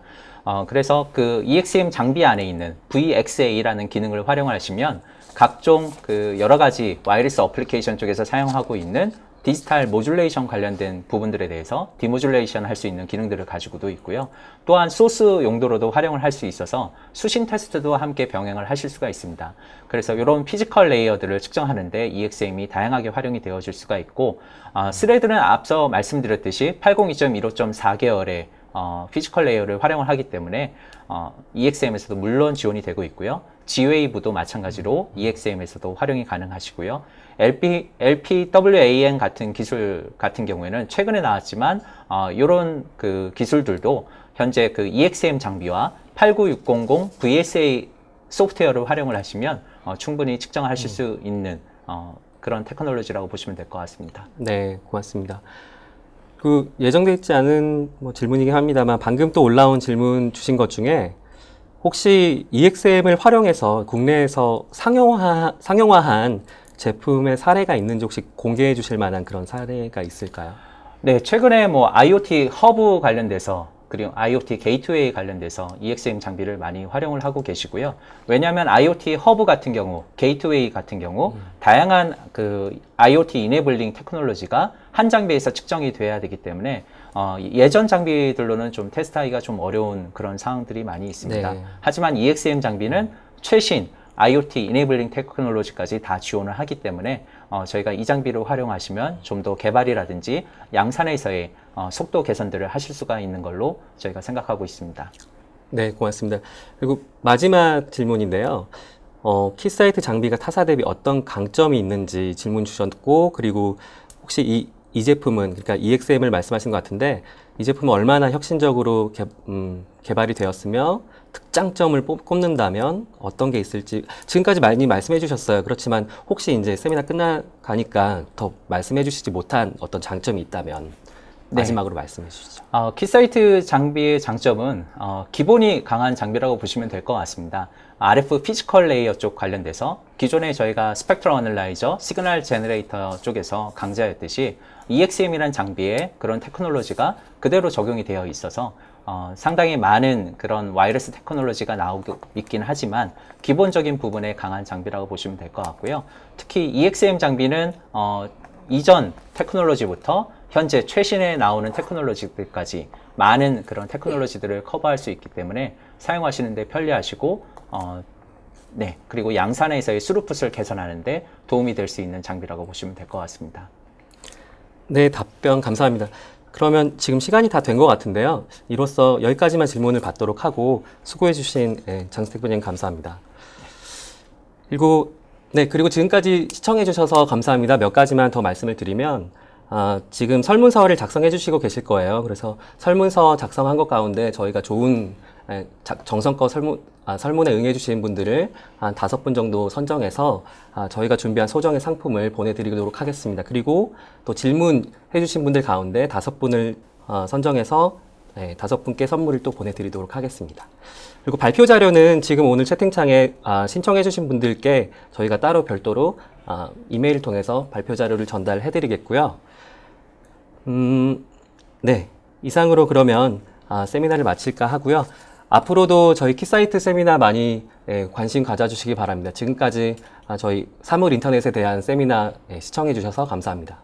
그래서 그 EXM 장비 안에 있는 VXA라는 기능을 활용하시면 각종 그 여러 가지 와이어리스 어플리케이션 쪽에서 사용하고 있는 디지털 모듈레이션 관련된 부분들에 대해서 디모듈레이션 할 수 있는 기능들을 가지고도 있고요. 또한 소스 용도로도 활용을 할 수 있어서 수신 테스트도 함께 병행을 하실 수가 있습니다. 그래서 이런 피지컬 레이어들을 측정하는데 EXM이 다양하게 활용이 되어질 수가 있고 스레드는 앞서 말씀드렸듯이 802.15.4계열의 피지컬 레이어를 활용을 하기 때문에 EXM에서도 물론 지원이 되고 있고요. Gwave도 마찬가지로 EXM에서도 활용이 가능하시고요. LPWAN 같은 기술 같은 경우에는 최근에 나왔지만 이런 그 기술들도 현재 그 EXM 장비와 89600 VSA 소프트웨어를 활용을 하시면 충분히 측정을 하실 수 있는 그런 테크놀로지라고 보시면 될 것 같습니다. 네, 고맙습니다. 그 예정되어 있지 않은 질문이긴 합니다만 방금 또 올라온 질문 주신 것 중에 혹시 EXM을 활용해서 국내에서 상용화한 제품의 사례가 있는지 혹시 공개해 주실 만한 그런 사례가 있을까요? 네, 최근에 뭐 IoT 허브 관련돼서 그리고 IoT 게이트웨이 관련돼서 EXM 장비를 많이 활용을 하고 계시고요. 왜냐하면 IoT 허브 같은 경우, 게이트웨이 같은 경우 다양한 그 IoT 이네블링 테크놀로지가 한 장비에서 측정이 돼야 되기 때문에 예전 장비들로는 좀 테스트하기가 좀 어려운 그런 상황들이 많이 있습니다. 네. 하지만 EXM 장비는 최신 IoT 이네블링 테크놀로지까지 다 지원을 하기 때문에 저희가 이 장비를 활용하시면 좀 더 개발이라든지 양산에서의 속도 개선들을 하실 수가 있는 걸로 저희가 생각하고 있습니다. 네, 고맙습니다. 그리고 마지막 질문인데요. 키사이트 장비가 타사 대비 어떤 강점이 있는지 질문 주셨고, 그리고 혹시 이 제품은, 그러니까 EXM을 말씀하신 것 같은데, 이 제품은 얼마나 혁신적으로 개발이 되었으며, 특장점을 꼽는다면 어떤 게 있을지, 지금까지 많이 말씀해 주셨어요. 그렇지만 혹시 이제 세미나 끝나가니까 더 말씀해 주시지 못한 어떤 장점이 있다면, 마지막으로 말씀해 주시죠. 키사이트 장비의 장점은 기본이 강한 장비라고 보시면 될 것 같습니다. RF 피지컬 레이어 쪽 관련돼서 기존에 저희가 스펙트럼 어널라이저, 시그널 제너레이터 쪽에서 강조했듯이 EXM이라는 장비에 그런 테크놀로지가 그대로 적용이 되어 있어서 상당히 많은 그런 와이어리스 테크놀로지가 나오고 있긴 하지만 기본적인 부분에 강한 장비라고 보시면 될 것 같고요. 특히 EXM 장비는 이전 테크놀로지부터 현재 최신에 나오는 테크놀로지들까지 많은 그런 테크놀로지들을 커버할 수 있기 때문에 사용하시는데 편리하시고 네, 그리고 양산에서의 스루풋을 개선하는데 도움이 될 수 있는 장비라고 보시면 될 것 같습니다. 네, 답변 감사합니다. 그러면 지금 시간이 다 된 것 같은데요. 이로써 여기까지만 질문을 받도록 하고 수고해 주신 장스택 부님 감사합니다. 그리고 지금까지 시청해주셔서 감사합니다. 몇 가지만 더 말씀을 드리면, 지금 설문서를 작성해 주시고 계실 거예요. 그래서 설문서 작성한 것 가운데 저희가 좋은 정성껏 설문에 응해 주신 분들을 한 5분 정도 선정해서 저희가 준비한 소정의 상품을 보내드리도록 하겠습니다. 그리고 또 질문해 주신 분들 가운데 5분을 선정해서 5분께 선물을 또 보내드리도록 하겠습니다. 그리고 발표 자료는 지금 오늘 채팅창에 신청해 주신 분들께 저희가 따로 별도로 이메일을 통해서 발표 자료를 전달해 드리겠고요. 네. 이상으로 그러면 세미나를 마칠까 하고요. 앞으로도 저희 키사이트 세미나 많이 관심 가져주시기 바랍니다. 지금까지 저희 사물 인터넷에 대한 세미나 시청해 주셔서 감사합니다.